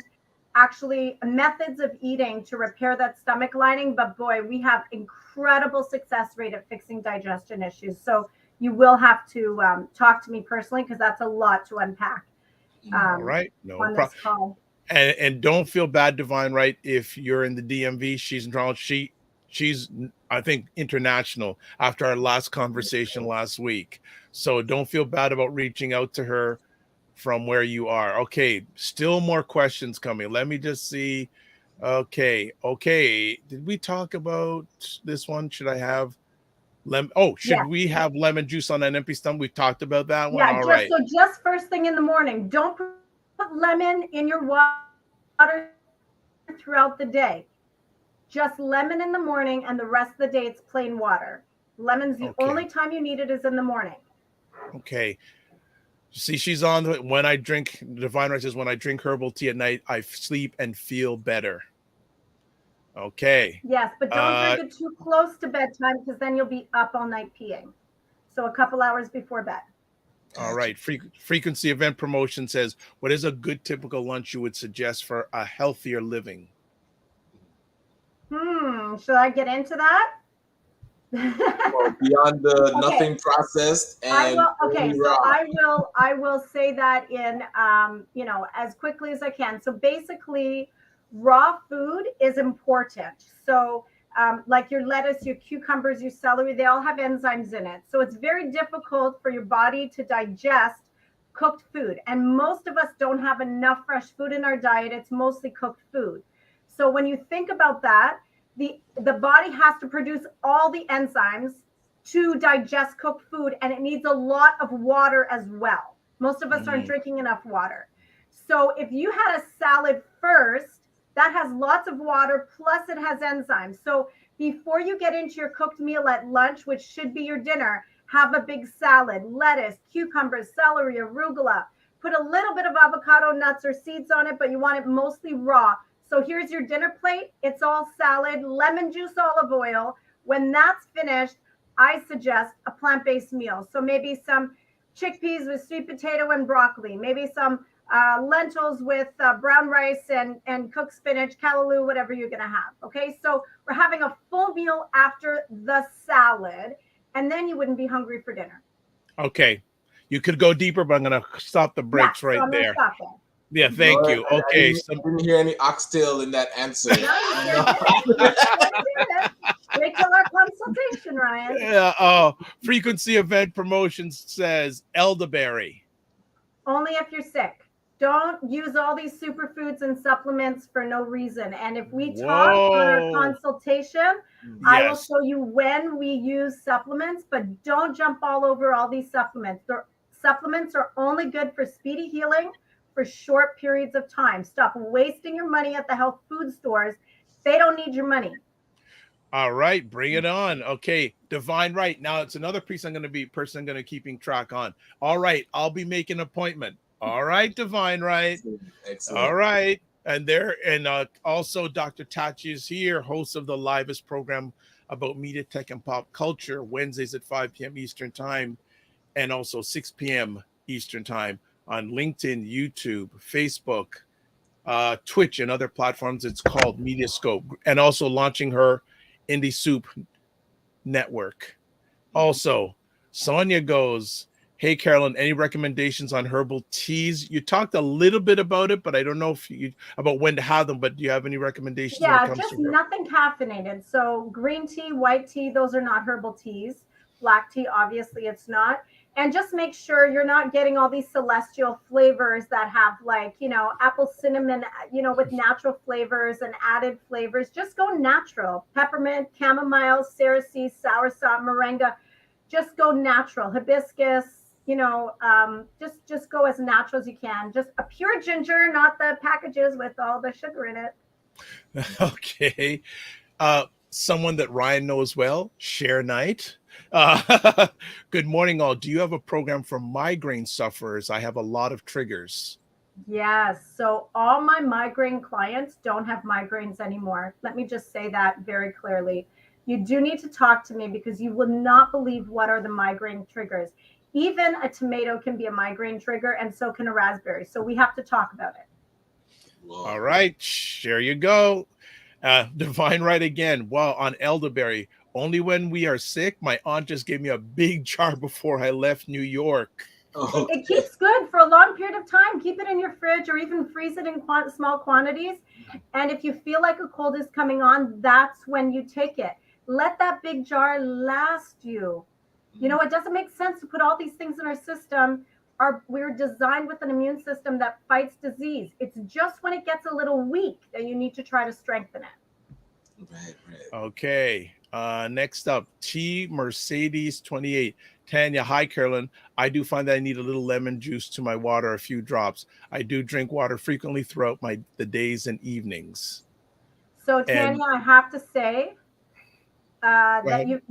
actually methods of eating to repair that stomach lining. But boy, we have incredible success rate at fixing digestion issues. So you will have to talk to me personally because that's a lot to unpack. All right, no on problem. this call. And don't feel bad, Divine Right, if you're in the DMV. She's in Toronto. She's I think international after our last conversation last week. So don't feel bad about reaching out to her from where you are. Okay, still more questions coming. Let me just see. Okay. Did we talk about this one? Should I have should we have lemon juice on an empty stomach? We talked about that one. All right. So just first thing in the morning, don't put lemon in your water throughout the day. Just lemon in the morning, and the rest of the day it's plain water. Lemon's the only time you need it is in the morning. Okay. See, she's on the when I drink Divine Right says when I drink herbal tea at night, I sleep and feel better. Okay. Yes, but don't drink it too close to bedtime because then you'll be up all night peeing. So a couple hours before bed. All right. Frequency Event Promotion says, what is a good typical lunch you would suggest for a healthier living? Should I get into that? Well, beyond the nothing processed and I will say that in as quickly as I can. So basically raw food is important. So like your lettuce, your cucumbers, your celery, they all have enzymes in it. So it's very difficult for your body to digest cooked food. And most of us don't have enough fresh food in our diet. It's mostly cooked food. So when you think about that, the body has to produce all the enzymes to digest cooked food, and it needs a lot of water as well. Most of us aren't drinking enough water. So if you had a salad first, that has lots of water, plus it has enzymes. So before you get into your cooked meal at lunch, which should be your dinner, have a big salad, lettuce, cucumbers, celery, arugula. Put a little bit of avocado nuts or seeds on it, but you want it mostly raw. So here's your dinner plate. It's all salad, lemon juice, olive oil. When that's finished, I suggest a plant-based meal. So maybe some chickpeas with sweet potato and broccoli, maybe some lentils with brown rice and cooked spinach, callaloo, whatever you're going to have. Okay, so we're having a full meal after the salad, and then you wouldn't be hungry for dinner. Okay, you could go deeper, but I'm going to stop the brakes right there. Yeah, thank you. Okay. I didn't hear any oxtail in that answer. Wait till our consultation, Ryan. Yeah. Frequency Event Promotions says elderberry. Only if you're sick. Don't use all these superfoods and supplements for no reason. And if we talk on our consultation, I will show you when we use supplements, but don't jump all over all these supplements. Supplements are only good for speedy healing for short periods of time. Stop wasting your money at the health food stores. They don't need your money. All right, bring it on. Okay, Divine Right. Now it's another person I'm going to be keeping track on. All right, I'll be making an appointment. All right, Divine Right. Excellent. All right. And also Dr. Tachi is here, host of the livest program about media, tech, and pop culture, Wednesdays at 5 p.m. Eastern Time, and also 6 p.m. Eastern Time on LinkedIn, YouTube, Facebook, Twitch, and other platforms. It's called Mediascope, and also launching her Indie Soup network. Also, Sonia goes, hey, Carolyn, any recommendations on herbal teas? You talked a little bit about it, but I don't know about when to have them, but do you have any recommendations? Yeah, just nothing caffeinated. So green tea, white tea, those are not herbal teas. Black tea, obviously it's not. And just make sure you're not getting all these celestial flavors that have apple cinnamon, with natural flavors and added flavors. Just go natural. Peppermint, chamomile, cerasee, soursop, moringa. Just go natural. Hibiscus, just go as natural as you can. Just a pure ginger, not the packages with all the sugar in it. Okay. someone that Ryan knows well, Share Knight. Good morning, all. Do you have a program for migraine sufferers? I have a lot of triggers. Yes. So all my migraine clients don't have migraines anymore. Let me just say that very clearly. You do need to talk to me because you will not believe what are the migraine triggers. Even a tomato can be a migraine trigger, and so can a raspberry. So we have to talk about it. Whoa. All right, there you go. Divine Right again. Well, on elderberry, only when we are sick. My aunt just gave me a big jar before I left New York. It keeps good for a long period of time. Keep it in your fridge or even freeze it in small quantities. And if you feel like a cold is coming on, that's when you take it. Let that big jar last you. You know, it doesn't make sense to put all these things in our system. We're designed with an immune system that fights disease. It's just when it gets a little weak that you need to try to strengthen it. Right. Okay. Next up, T Mercedes 28. Tanya, hi, Carolyn. I do find that I need a little lemon juice to my water, a few drops. I do drink water frequently throughout the days and evenings. So Tanya, I have to say that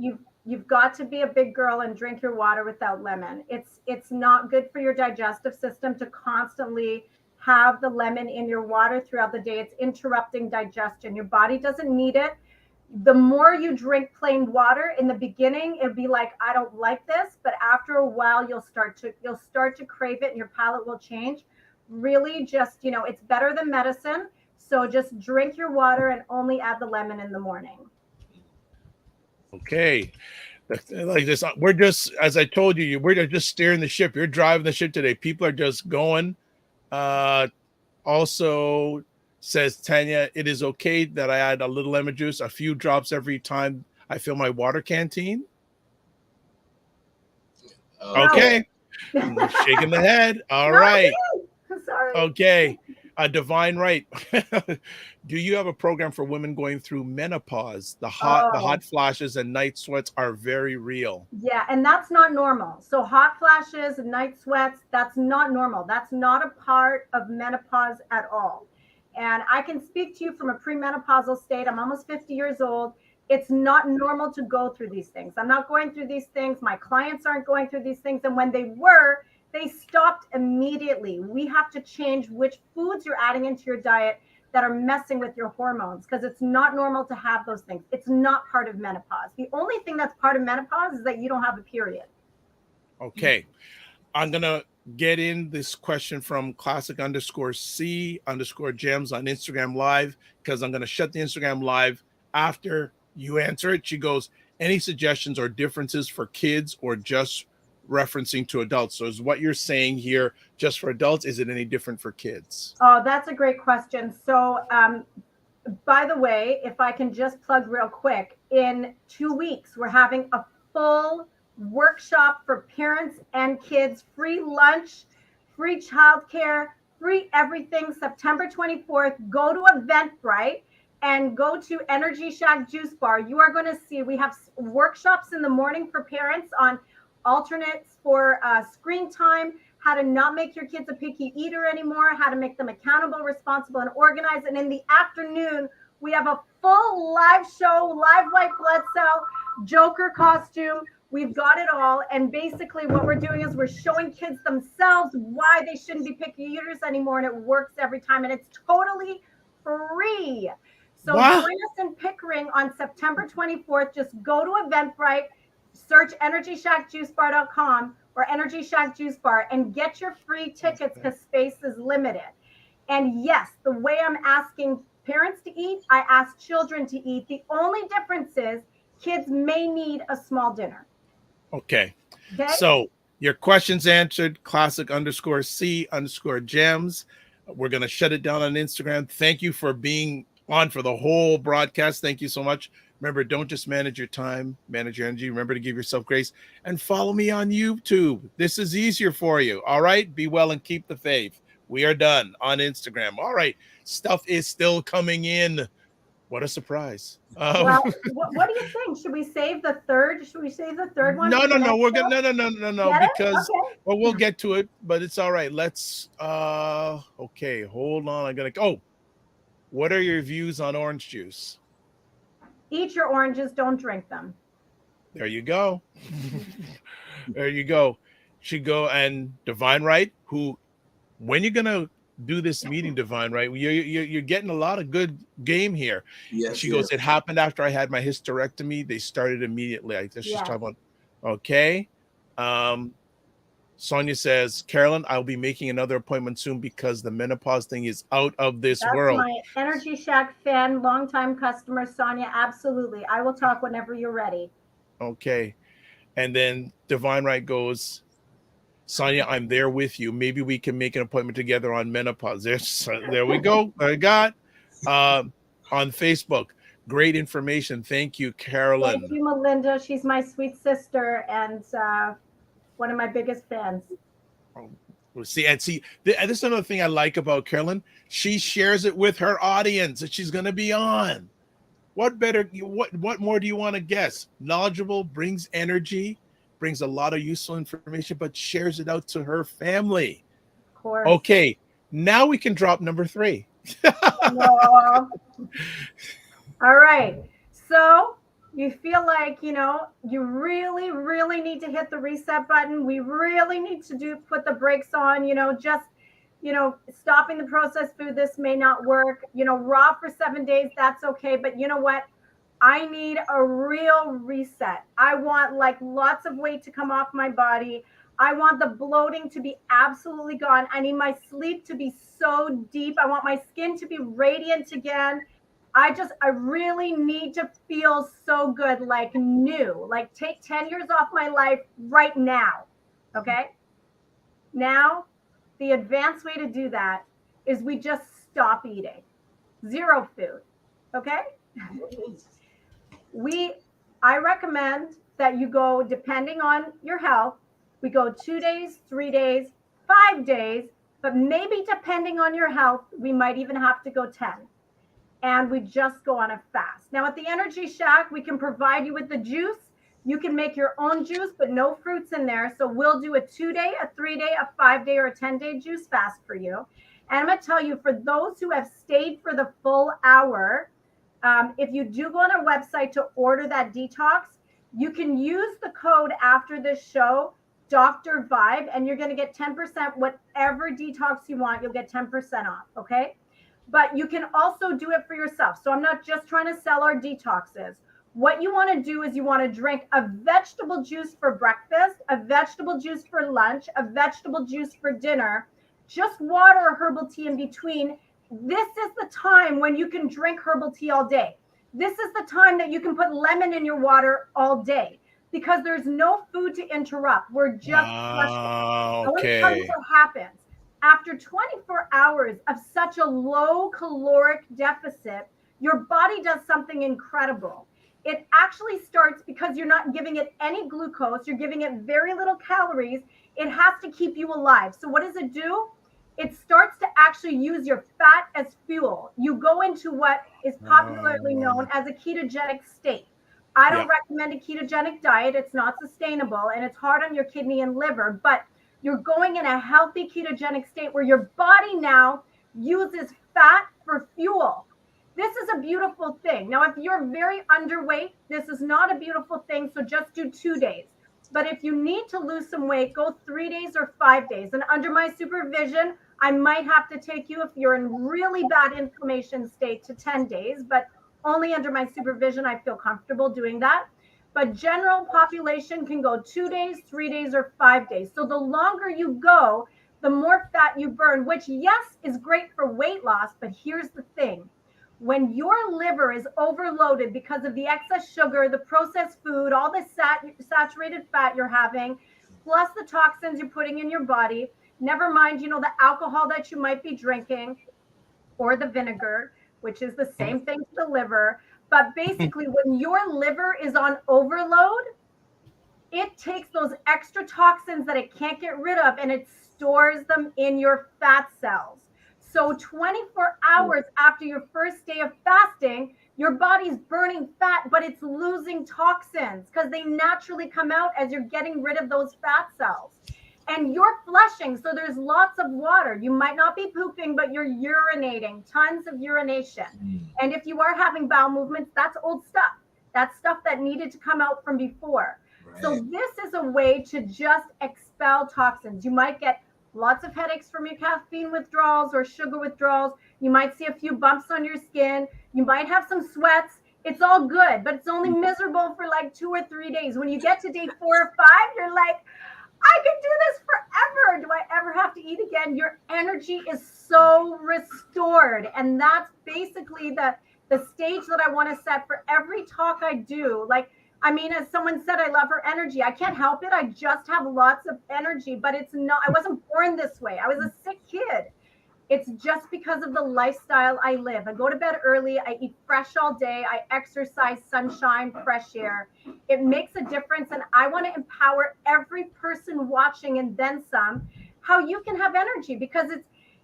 you've got to be a big girl and drink your water without lemon. It's not good for your digestive system to constantly have the lemon in your water throughout the day. It's interrupting digestion. Your body doesn't need it. The more you drink plain water in the beginning, it'd be like, I don't like this, but after a while you'll start to crave it and your palate will change. Really just, it's better than medicine. So just drink your water and only add the lemon in the morning. Okay. Like this, we're just, as I told you, we're just steering the ship. You're driving the ship today. People are just going. Also says Tanya, it is okay that I add a little lemon juice, a few drops every time I fill my water canteen. Okay. Shaking the head. All right. Sorry. Okay. Divine Right. Do you have a program for women going through menopause? The hot flashes and night sweats are very real. Yeah, and that's not normal. So hot flashes and night sweats, that's not normal. That's not a part of menopause at all. And I can speak to you from a premenopausal state. I'm almost 50 years old. It's not normal to go through these things. I'm not going through these things. My clients aren't going through these things. And when they were, they stopped immediately. We have to change which foods you're adding into your diet that are messing with your hormones because it's not normal to have those things. It's not part of menopause. The only thing that's part of menopause is that you don't have a period. Okay. I'm going to get in this question from classic_C_gems on Instagram Live because I'm going to shut the Instagram Live after you answer it. She goes, any suggestions or differences for kids or just referencing to adults? So is what you're saying here just for adults? Is it any different for kids? Oh, that's a great question. So by the way, if I can just plug real quick, in 2 weeks, we're having a full workshop for parents and kids, free lunch, free childcare, free everything, September 24th. Go to Eventbrite and go to Energy Shack Juice Bar. You are going to see, we have workshops in the morning for parents on alternates for screen time, how to not make your kids a picky eater anymore, how to make them accountable, responsible, and organized. And in the afternoon, we have a full live show, live white blood cell, Joker costume. We've got it all. And basically what we're doing is we're showing kids themselves why they shouldn't be picky eaters anymore. And it works every time. And it's totally free. So join us in Pickering on September 24th. Just go to Eventbrite, search EnergyShackJuiceBar.com or Energy Shack Juice Bar and get your free tickets because space is limited. And yes, the way I'm asking parents to eat, I ask children to eat. The only difference is kids may need a small dinner. Okay. So your question's answered. Classic_C_gems. We're going to shut it down on Instagram. Thank you for being on for the whole broadcast. Thank you so much. Remember, don't just manage your time, manage your energy. Remember to give yourself grace and follow me on YouTube. This is easier for you. All right. Be well and keep the faith. We are done on Instagram. All right. Stuff is still coming in. What a surprise. Well, what do you think? Should we save the third? Should we save the third one? No. We're gonna no. Because well, we'll get to it, but it's all right. Let's okay, hold on. I'm gonna what are your views on orange juice? Eat your oranges, don't drink them. There you go. There you go. Should go and Divine Right, who, when you're gonna do this meeting, Divine Right, you're getting a lot of good game here. Yes. She goes, it happened after I had my hysterectomy. They started immediately. I guess she's Yes. talking about, okay. Sonia says, Carolyn, I'll be making another appointment soon because the menopause thing is out of this That's world. my Energy Shack fan, longtime customer, Sonia. Absolutely. I will talk whenever you're ready. Okay. And then Divine Right goes, Sonia, I'm there with you. Maybe we can make an appointment together on menopause. There we go. I got on Facebook. Great information. Thank you, Carolyn. Thank you, Melinda. She's my sweet sister and one of my biggest fans. See, this is another thing I like about Carolyn. She shares it with her audience that she's going to be on. What more do you want to guess? Knowledgeable, brings energy, brings a lot of useful information, but shares it out to her family. Of course. Okay, now we can drop number 3. All right. So you feel like, you really, really need to hit the reset button. We really need to put the brakes on, stopping the processed food. This may not work, raw for 7 days. That's okay. But you know what? I need a real reset. I want lots of weight to come off my body. I want the bloating to be absolutely gone. I need my sleep to be so deep. I want my skin to be radiant again. I really need to feel so good, like new, like take 10 years off my life right now. Okay. Now, the advanced way to do that is we just stop eating. Zero food. Okay. I recommend that you go, depending on your health, we go 2 days, 3 days, 5 days, but maybe depending on your health, we might even have to go 10. And we just go on a fast. Now at the Energy Shack, we can provide you with the juice. You can make your own juice, but no fruits in there. So we'll do a 2-day, a 3-day, a 5-day, or a 10-day juice fast for you. And I'm going to tell you, for those who have stayed for the full hour, if you do go on our website to order that detox, you can use the code after this show, Dr. Vibe, and you're going to get 10%. Whatever detox you want, you'll get 10% off. Okay. But you can also do it for yourself. So I'm not just trying to sell our detoxes. What you want to do is you want to drink a vegetable juice for breakfast, a vegetable juice for lunch, a vegetable juice for dinner, just water or herbal tea in between. This is the time when you can drink herbal tea all day. This is the time that you can put lemon in your water all day because there's no food to interrupt. We're just flushing. So let me tell you what happens. After 24 hours of such a low caloric deficit, your body does something incredible. It actually starts, because you're not giving it any glucose, you're giving it very little calories. It has to keep you alive. So what does it do? It starts to actually use your fat as fuel. You go into what is popularly known as a ketogenic state. I don't recommend a ketogenic diet. It's not sustainable and it's hard on your kidney and liver, but you're going in a healthy ketogenic state where your body now uses fat for fuel. This is a beautiful thing. Now, if you're very underweight, this is not a beautiful thing. So just do 2 days. But if you need to lose some weight, go 3 days or 5 days. And under my supervision, I might have to take you, if you're in really bad inflammation state, to 10 days. But only under my supervision, I feel comfortable doing that. But general population can go 2 days, 3 days, or 5 days. So the longer you go, the more fat you burn, which, yes, is great for weight loss. But here's the thing. When your liver is overloaded because of the excess sugar, the processed food, all the saturated fat you're having, plus the toxins you're putting in your body, never mind, the alcohol that you might be drinking or the vinegar, which is the same thing to the liver. But basically, when your liver is on overload, it takes those extra toxins that it can't get rid of and it stores them in your fat cells. So 24 hours after your first day of fasting, your body's burning fat, but it's losing toxins because they naturally come out as you're getting rid of those fat cells. And you're flushing, so there's lots of water. You might not be pooping, but you're urinating, tons of urination. And if you are having bowel movements, that's old stuff. That's stuff that needed to come out from before. Right. So this is a way to just expel toxins. You might get lots of headaches from your caffeine withdrawals or sugar withdrawals. You might see a few bumps on your skin. You might have some sweats. It's all good, but it's only miserable for like 2 or 3 days. When you get to day 4 or 5, you're like, I could do this forever. Do I ever have to eat again? Your energy is so restored. And that's basically the stage that I want to set for every talk I do. Like, I mean, as someone said, I love her energy. I can't help it. I just have lots of energy, but it's not, I wasn't born this way. I was a sick kid. It's just because of the lifestyle I live. I go to bed early. I eat fresh all day. I exercise, sunshine, fresh air. It makes a difference. And I want to empower every person watching and then some, how you can have energy, because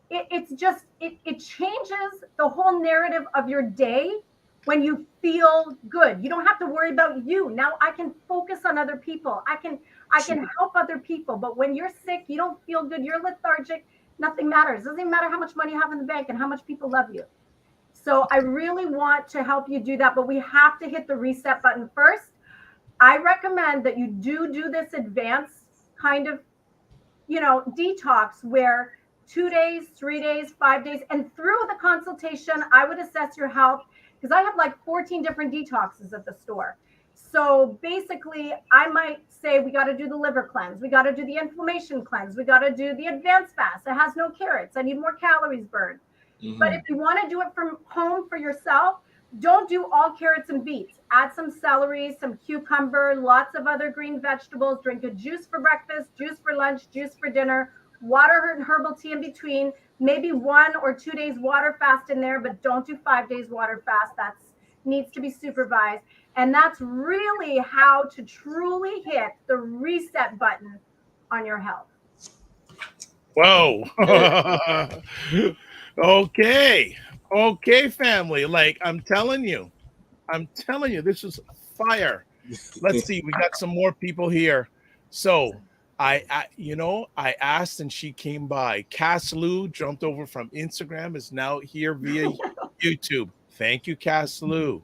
it changes the whole narrative of your day when you feel good. You don't have to worry about you. Now I can focus on other people. I can help other people. But when you're sick, you don't feel good, you're lethargic, nothing matters. It doesn't even matter how much money you have in the bank and how much people love you. So I really want to help you do that, but we have to hit the reset button first. I recommend that you do this advanced kind of, detox where 2 days, 3 days, 5 days, and through the consultation, I would assess your health, because I have like 14 different detoxes at the store. So basically, I might say we got to do the liver cleanse. We got to do the inflammation cleanse. We got to do the advanced fast. It has no carrots. I need more calories burned. Mm-hmm. But if you want to do it from home for yourself, don't do all carrots and beets. Add some celery, some cucumber, lots of other green vegetables. Drink a juice for breakfast, juice for lunch, juice for dinner, water and herbal tea in between. Maybe 1 or 2 days water fast in there, but don't do 5 days water fast. That needs to be supervised. And that's really how to truly hit the reset button on your health. Whoa. Okay, family. Like, I'm telling you, this is fire. Let's see. We got some more people here. So I asked and she came by. Cass Lou jumped over from Instagram, is now here via YouTube. Thank you, Cass Lou.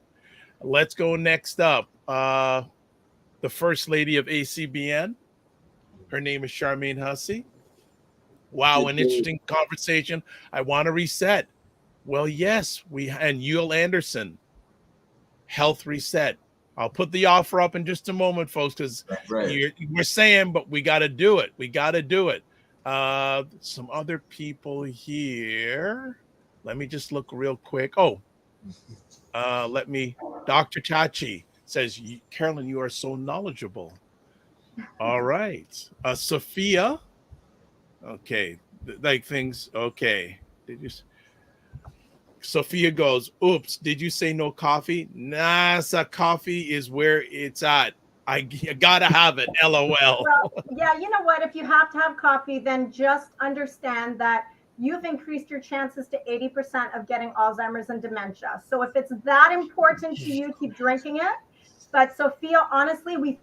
Let's go next up. The first lady of ACBN. Her name is Charmaine Hussey. Wow, an interesting conversation. I want to reset. Well, yes, and Yule Anderson, health reset. I'll put the offer up in just a moment, folks, because we're saying, but we got to do it. We got to do it. Some other people here. Let me just look real quick. Dr. Chachi says, Carolyn, you are so knowledgeable. All right. Sophia. Okay. Like things. Okay. Sophia goes, oops, did you say no coffee? Nah, coffee is where it's at. I gotta have it. LOL. Well, yeah, you know what? If you have to have coffee, then just understand that you've increased your chances to 80% of getting Alzheimer's and dementia. So if it's that important to you, keep drinking it. But Sophia, honestly, we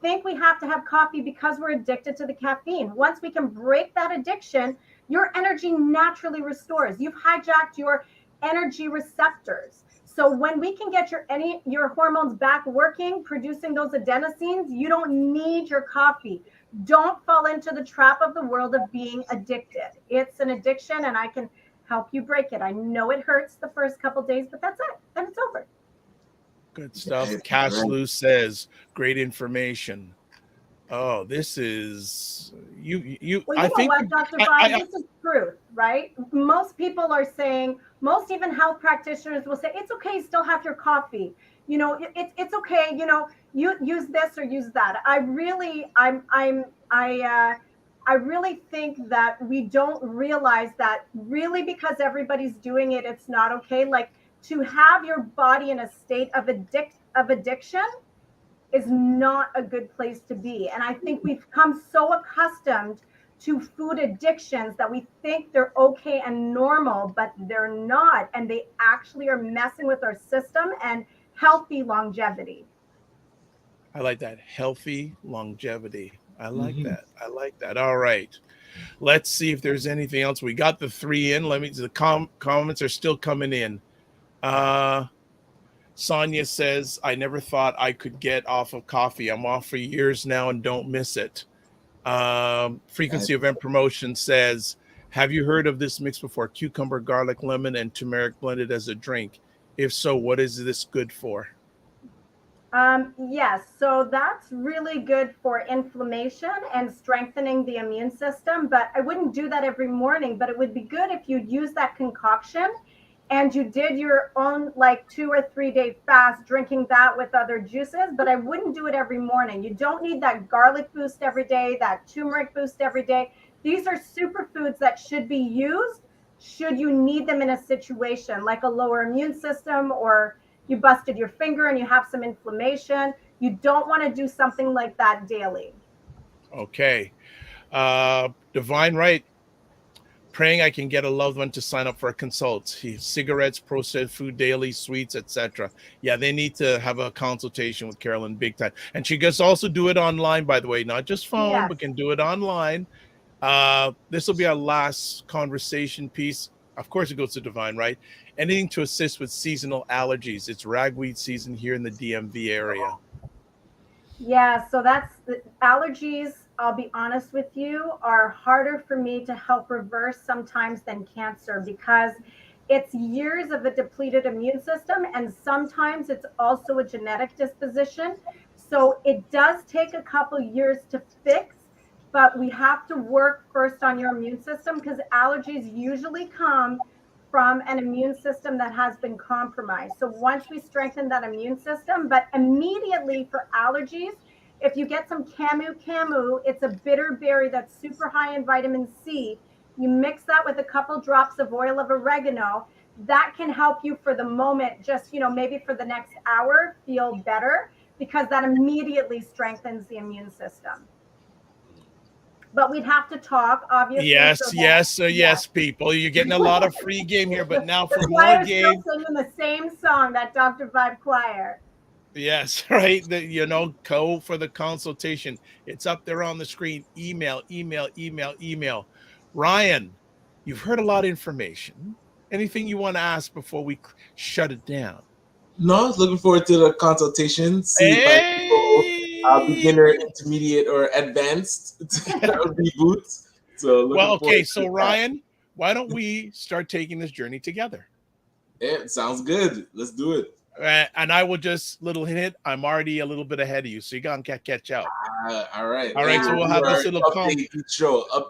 think we have to have coffee because we're addicted to the caffeine. Once we can break that addiction, your energy naturally restores. You've hijacked your energy receptors. So when we can get your hormones back working, producing those adenosines, you don't need your coffee. Don't fall into the trap of the world of being addicted. It's an addiction, and I can help you break it. I know it hurts the first couple days, but that's it. Then it's over. Good stuff. Cash Lou says, great information. Oh, this is you. Well, I think what, Dr. Bob, this is truth, right? Most people are saying, most even health practitioners will say, it's okay, still have your coffee. It's okay. You use this or use that. I really think that we don't realize that really because everybody's doing it, it's not okay. Like to have your body in a state of addiction is not a good place to be. And I think we've come so accustomed to food addictions that we think they're okay and normal, but they're not. And they actually are messing with our system and healthy longevity. I like that. Healthy longevity. I like that. I like that. All right. Let's see if there's anything else. We got the 3 in. The comments are still coming in. Sonia says, I never thought I could get off of coffee. I'm off for years now and don't miss it. Frequency Event Promotion says, have you heard of this mix before? Cucumber, garlic, lemon, and turmeric blended as a drink. If so, what is this good for? Yes, so that's really good for inflammation and strengthening the immune system, but I wouldn't do that every morning, but it would be good if you use that concoction and you did your own like 2 or 3 day fast drinking that with other juices, but I wouldn't do it every morning. You don't need that garlic boost every day, that turmeric boost every day. These are superfoods that should be used should you need them in a situation like a lower immune system, or you busted your finger and you have some inflammation. You don't want to do something like that daily. Okay. Divine Right, praying I can get a loved one to sign up for a consult. Cigarettes, processed food, daily sweets, etc. Yeah, they need to have a consultation with Carolyn big time. And she gets also do it online, by the way, not just phone, Yes. but can do it online. This will be our last conversation piece. Of course, it goes to Divine Right. Anything to assist with seasonal allergies. It's ragweed season here in the DMV area. Yeah, so that's the allergies, I'll be honest with you, are harder for me to help reverse sometimes than cancer, because it's years of a depleted immune system, and sometimes it's also a genetic disposition. So it does take a couple years to fix, but we have to work first on your immune system, because allergies usually come from an immune system that has been compromised. So once we strengthen that immune system, but immediately for allergies, if you get some camu, it's a bitter berry that's super high in vitamin C. You mix that with a couple drops of oil of oregano. That can help you for the moment, just, maybe for the next hour, feel better, because that immediately strengthens the immune system. But we'd have to talk, obviously. Yes, people. You're getting a lot of free game here, but now for the more choir's game. still singing the same song, that Dr. Vibe choir. Yes, right. Go for the consultation. It's up there on the screen. Email. Ryan, you've heard a lot of information. Anything you want to ask before we shut it down? No, I was looking forward to the consultation. See if I can go beginner, intermediate, or advanced reboot. So Ryan, why don't we start taking this journey together? Yeah, sounds good. Let's do it. And I will just little hint. I'm already a little bit ahead of you, so you gotta catch up. All right. So we'll have this little update each show. All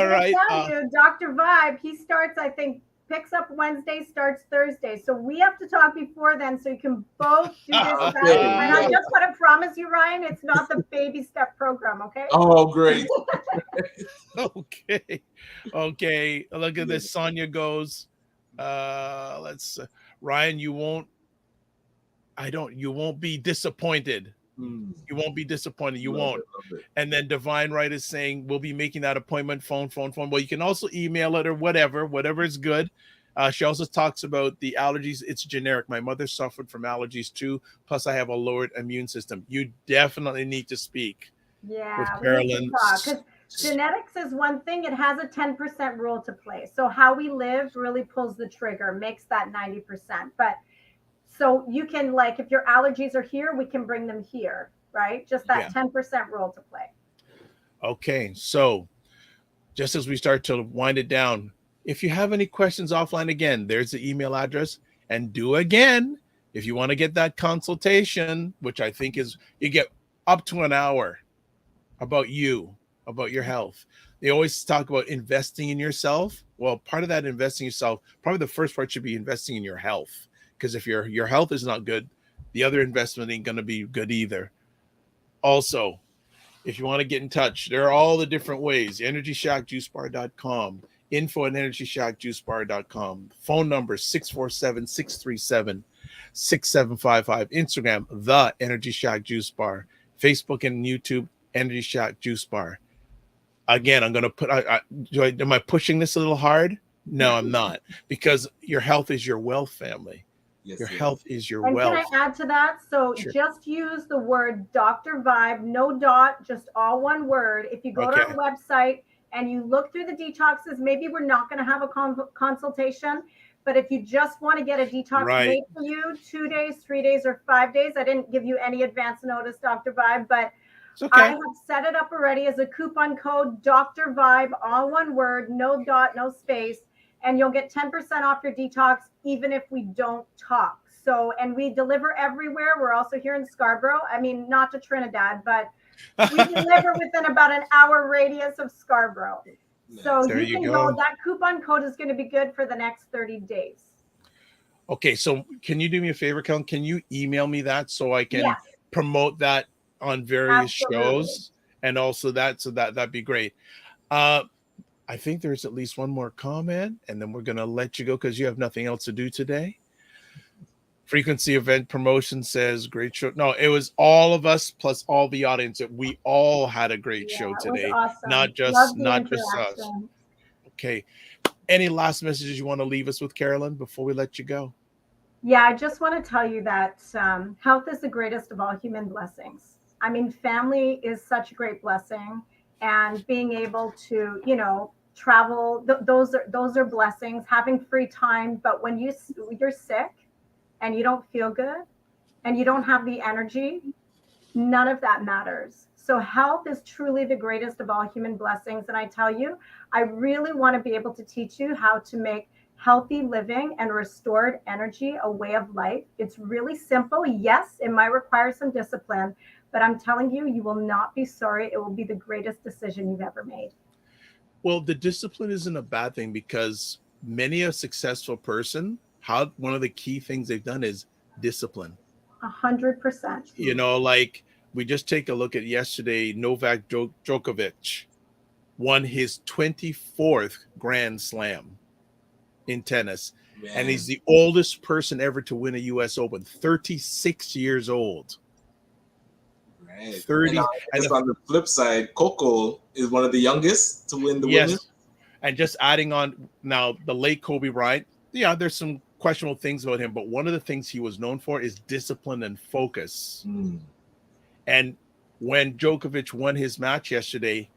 right. Tell you, Dr. Vibe, he starts, I think, picks up Wednesday, starts Thursday. So we have to talk before then, so you can both do this. And I just want to promise you, Ryan, it's not the baby step program, okay? Oh, great. Okay. Look at this. Sonia goes. Ryan, you won't be disappointed. You won't be disappointed. You won't. And then Divine Right is saying we'll be making that appointment phone. Well, you can also email it or whatever is good. She also talks about the allergies. It's generic. My mother suffered from allergies too. Plus, I have a lowered immune system. You definitely need to speak with Carolyn. Because genetics is one thing. It has a 10% role to play. So how we live really pulls the trigger, makes that 90%. But so you can, like, if your allergies are here, we can bring them here, right? Just that 10% role to play. Okay. So just as we start to wind it down, if you have any questions offline, again, there's the email address. And do again, if you want to get that consultation, which I think is, you get up to an hour about your health. They always talk about investing in yourself. Well, part of that investing in yourself, probably the first part should be investing in your health. Because if your health is not good, the other investment ain't going to be good either. Also, if you want to get in touch, there are all the different ways. EnergyShackJuiceBar.com, info@EnergyShackJuiceBar.com. Phone number 647-637-6755. Instagram, The Energy Shack Juice Bar. Facebook and YouTube, Energy Shack Juice Bar. Again, I'm going to put, am I pushing this a little hard? No, I'm not. Because your health is your wealth, family. Your health is your wealth. And can I add to that? So just use the word Dr. Vibe, no dot, just all one word. If you go to our website and you look through the detoxes, maybe we're not going to have a consultation, But if you just want to get a detox Right. made for you, 2 days, 3 days, or 5 days, I didn't give you any advance notice, Dr. Vibe, but It's okay. I have set it up already as a coupon code, Dr. Vibe, all one word, no dot, no space, and you'll get 10% off your detox, even if we don't talk. So, and we deliver everywhere. We're also here in Scarborough. I mean, not to Trinidad, but we deliver within about an hour radius of Scarborough. So There you you can go. go. That coupon code is going to be good for the next 30 days. Okay, so can you do me a favor, Kellen? Can you email me that so I can Yes. promote that on various Absolutely. shows, and also that'd be great. I think there's at least one more comment, and then we're gonna let you go because you have nothing else to do today. Frequency Event Promotion says great show. No, it was all of us plus all the audience. We all had a great show It was today, awesome. not just Love the not just us. interaction. Okay. Any last messages you want to leave us with, Carolyn, before we let you go? Yeah, I just want to tell you that health is the greatest of all human blessings. I mean, family is such a great blessing, and being able to, travel, those are blessings. Having free time, but when you're sick and you don't feel good and you don't have the energy, none of that matters. So health is truly the greatest of all human blessings. And I tell you, I really want to be able to teach you how to make healthy living and restored energy a way of life. It's really simple. Yes, it might require some discipline, but I'm telling you, you will not be sorry. It will be the greatest decision you've ever made. Well, the discipline isn't a bad thing, because many a successful person, one of the key things they've done is discipline. 100%. Like we just take a look at yesterday, Novak Djokovic won his 24th Grand Slam in tennis. Man. And he's the oldest person ever to win a US Open, 36 years old. Right. 30. And on the flip side, Coco is one of the youngest to win the women. And just adding on now, the late Kobe Bryant, yeah, there's some questionable things about him, but one of the things he was known for is discipline and focus. And when Djokovic won his match yesterday,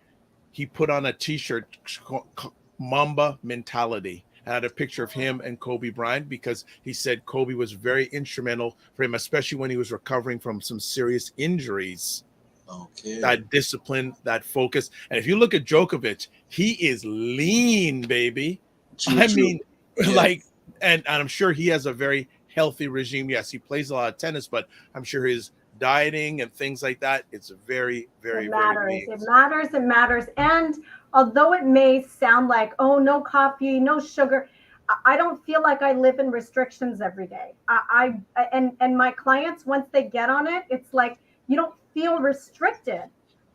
he put on a t-shirt, Mamba Mentality. I had a picture of him and Kobe Bryant, because he said Kobe was very instrumental for him, especially when he was recovering from some serious injuries. Okay. That discipline, that focus. And if you look at Djokovic, he is lean, baby. True. Mean, like, and I'm sure he has a very healthy regime. Yes, he plays a lot of tennis, but I'm sure his dieting and things like that, it's very, very, very lean. It matters. And although it may sound like, oh, no coffee, no sugar, I don't feel like I live in restrictions every day. And my clients, once they get on it, it's like you don't feel restricted.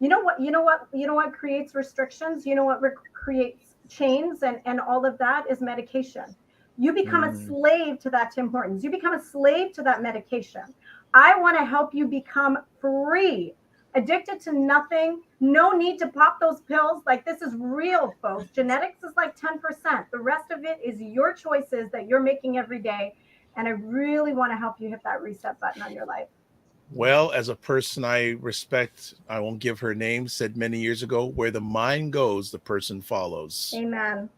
You know what creates restrictions? You know what creates chains and all of that is medication. You become a slave to that Tim Hortons. You become a slave to that medication. I want to help you become free, addicted to nothing, no need to pop those pills. Like, this is real, folks. Genetics is like 10%. The rest of it is your choices that you're making every day. And I really want to help you hit that reset button on your life. Well, as a person I respect, I won't give her name, said many years ago, where the mind goes, the person follows. Amen.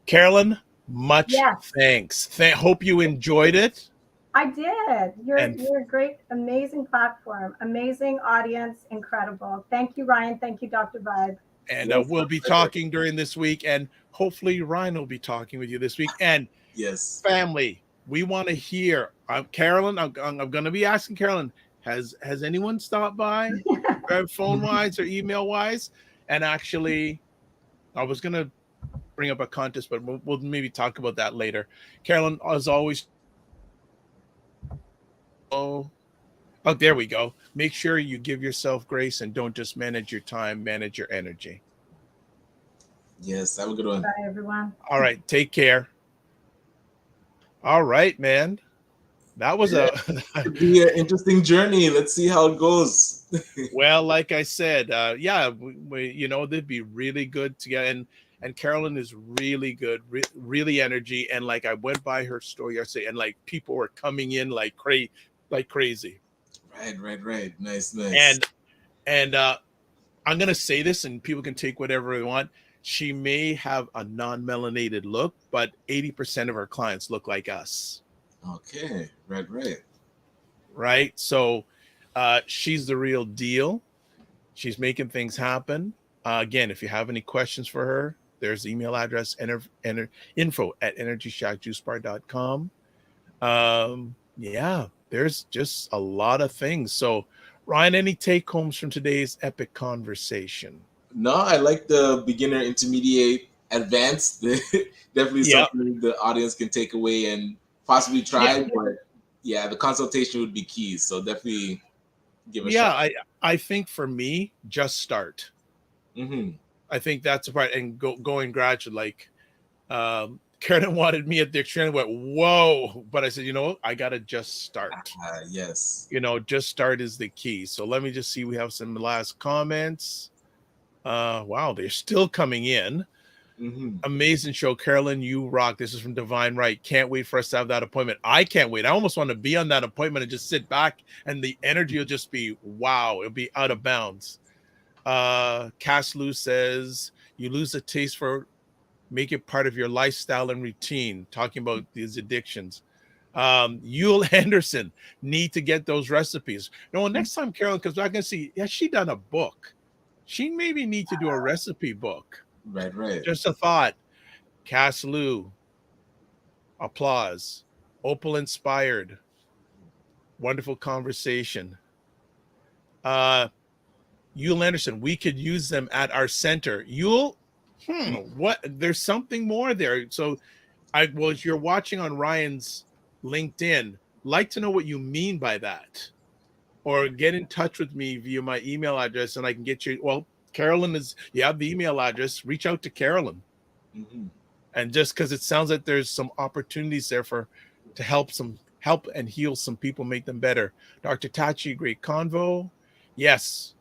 Carolyn, much thanks. Hope you enjoyed it. I did. You're a great, amazing platform, amazing audience, incredible. Thank you, Ryan. Thank you, Dr. Vibe. And we'll be talking during this week, and hopefully Ryan will be talking with you this week. And family, we want to hear. Carolyn, I'm going to be asking Carolyn, has anyone stopped by, phone wise or email wise? And actually, I was going to bring up a contest, but we'll maybe talk about that later. Carolyn, as always. Oh, there we go. Make sure you give yourself grace and don't just manage your time, manage your energy. Yes, have a good one. Bye, everyone. All right, take care. All right, man. That was could be an interesting journey. Let's see how it goes. Well, like I said, we they'd be really good together. And Carolyn is really good, really energy. And like I went by her store yesterday, and like people were coming in like crazy. Right. Nice. And I'm gonna say this, and people can take whatever they want. she may have a non-melanated look, but 80% of her clients look like us. Okay, right. Right? So she's the real deal. She's making things happen. Again, if you have any questions for her, there's the email address, info@energyshackjuicebar.com. Yeah, there's just a lot of things. So, Ryan, any take homes from today's epic conversation? No, I like the beginner, intermediate, advanced. Definitely Yeah. something the audience can take away and possibly try. Yeah. But yeah, the consultation would be key. So definitely give a Yeah, shot. I think for me, just start. Mm-hmm. I think that's the part, and going graduate. Like Karen wanted me at the extreme, went whoa, but I said, you know, I gotta just start. Yes. You know, just start is the key. So let me just see. We have some last comments. Wow, they're still coming in. Mm-hmm. Amazing show, Carolyn. You rock. This is from Divine Right. Can't wait for us to have that appointment. I can't wait. I almost want to be on that appointment and just sit back, and the energy will just be wow. It'll be out of bounds. Cass Lou says you lose a taste for, make it part of your lifestyle and routine. Talking about these addictions. Yule Anderson, need to get those recipes. No, next time Carolyn comes back and see, has she done a book? She maybe need to do a recipe book. Right. Just a thought. Cass Lou, applause. Opal inspired. Wonderful conversation. Yule Anderson, we could use them at our center. Yule, what? There's something more there. So, as you're watching on Ryan's LinkedIn, like to know what you mean by that, or get in touch with me via my email address, and I can get you. Well, Carolyn is. You have the email address. Reach out to Carolyn, and just because it sounds like there's some opportunities there to help and heal some people, make them better. Dr. Tachi, great convo. Yes.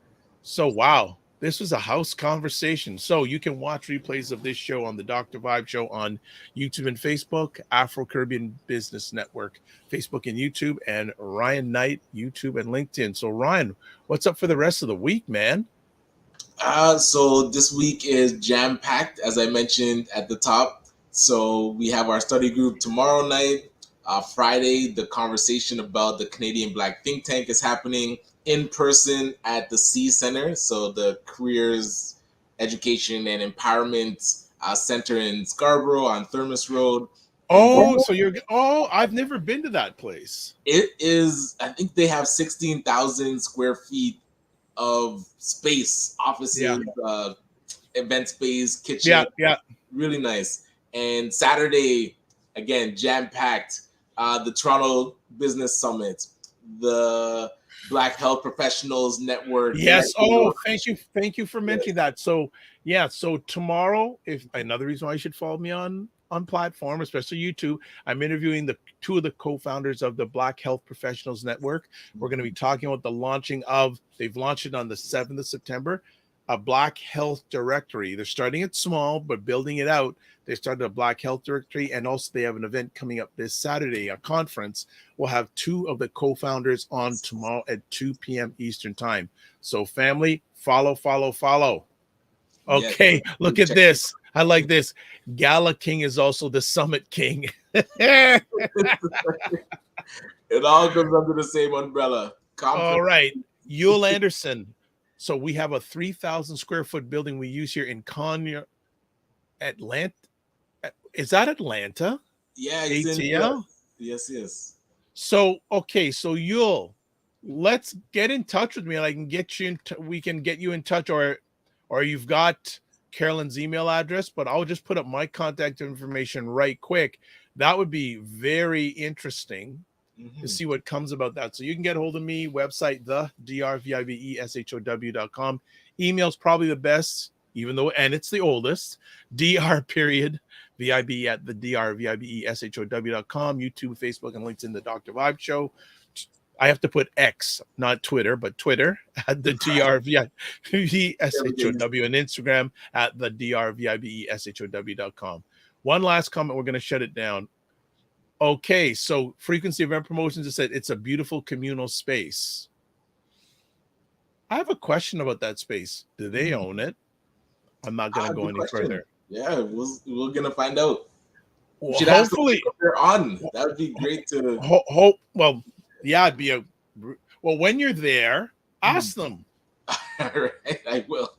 So wow, this was a house conversation. So you can watch replays of this show on the Dr. Vibe Show on YouTube and Facebook, Afro Caribbean Business Network, Facebook and YouTube, and Ryan Knight, YouTube and LinkedIn. So Ryan, what's up for the rest of the week, man? So this week is jam-packed, as I mentioned at the top. So we have our study group tomorrow night. Friday, the conversation about the Canadian Black Think Tank is happening in person at the C Center. So the Careers, Education, and Empowerment Center in Scarborough on Thermos Road. Oh, so I've never been to that place. It is, I think they have 16,000 square feet of space, offices, event space, kitchen. Yeah. Really nice. And Saturday, again, jam-packed. The Toronto Business Summit, the Black Health Professionals Network. Yes. Oh, thank you for mentioning that. So so tomorrow, if another reason why you should follow me on platform, especially YouTube, I'm interviewing two of the co-founders of the Black Health Professionals Network. We're going to be talking about they've launched it on the 7th of September, a Black Health Directory. They're starting it small, but building it out. They started a Black Health Directory, and also they have an event coming up this Saturday, a conference. We'll have two of the co-founders on tomorrow at 2 p.m. Eastern time. So family, follow. Okay, look at this. I like this. Gala King is also the Summit King. It all comes under the same umbrella. All right, Yule Anderson. So we have a 3,000 square foot building we use here in Conroe, Atlanta. Is that Atlanta? Yeah, ATL. Yes. So okay, so Yule, let's get in touch with me, and I can get you. We can get you in touch, or you've got Carolyn's email address, but I'll just put up my contact information right quick. That would be very interesting to see what comes about that. So you can get a hold of me, website, the drvibeshow.com. Email's probably the best, even though, and it's the oldest, dr.vibe at the drvibeshow.com, YouTube, Facebook, and LinkedIn, the Dr. Vibe Show. I have to put X, not Twitter, but Twitter at the drvibeshow, and Instagram at the drvibeshow.com. One last comment, we're going to shut it down. Okay, so Frequency Event Promotions has said it's a beautiful communal space. I have a question about that space. Do they own it? I'm not going to go good any question. further. Yeah, we're gonna find out. Well, We should have hopefully, they're on. That would be great to. well, yeah, it'd be well when you're there, ask them. All right, I will.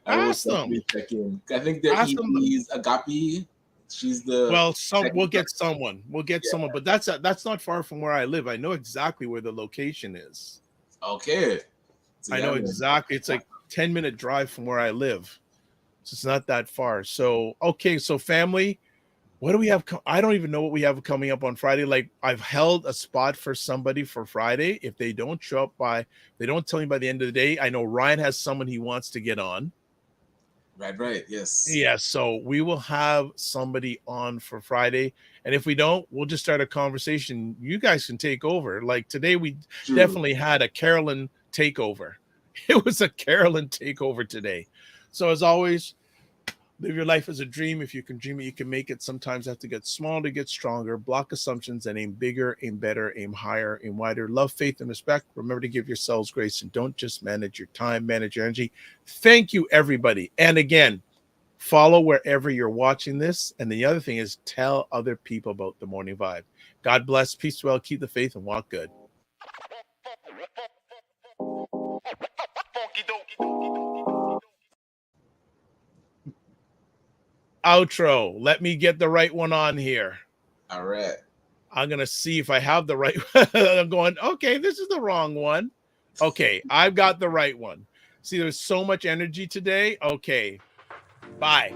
I will Ask them. definitely check in. I think their Ask EP them. is Agape. She's the Well, we'll get someone. We'll get someone, but that's not far from where I live. I know exactly where the location is. okay. I know exactly. It's like 10-minute drive from where I live. So it's not that far. So, okay. So family, what do we have? I don't even know what we have coming up on Friday. Like I've held a spot for somebody for Friday. If they don't show up they don't tell me by the end of the day. I know Ryan has someone he wants to get on. Right. Yes. Yeah. So we will have somebody on for Friday. And if we don't, we'll just start a conversation. You guys can take over. Like today, we definitely had a Carolyn takeover. It was a Carolyn takeover today. So as always, live your life as a dream. If you can dream it, you can make it. Sometimes have to get small to get stronger. Block assumptions and aim bigger, aim better, aim higher, aim wider. Love, faith, and respect. Remember to give yourselves grace and don't just manage your time, manage your energy. Thank you, everybody. And again, follow wherever you're watching this. And the other thing is tell other people about the Morning Vibe. God bless, peace, well, keep the faith, and walk good. Outro. Let me get the right one on here. All right. I'm going to see if I have the right one. I'm going, okay, this is the wrong one. Okay, I've got the right one. See, there's so much energy today. Okay, bye.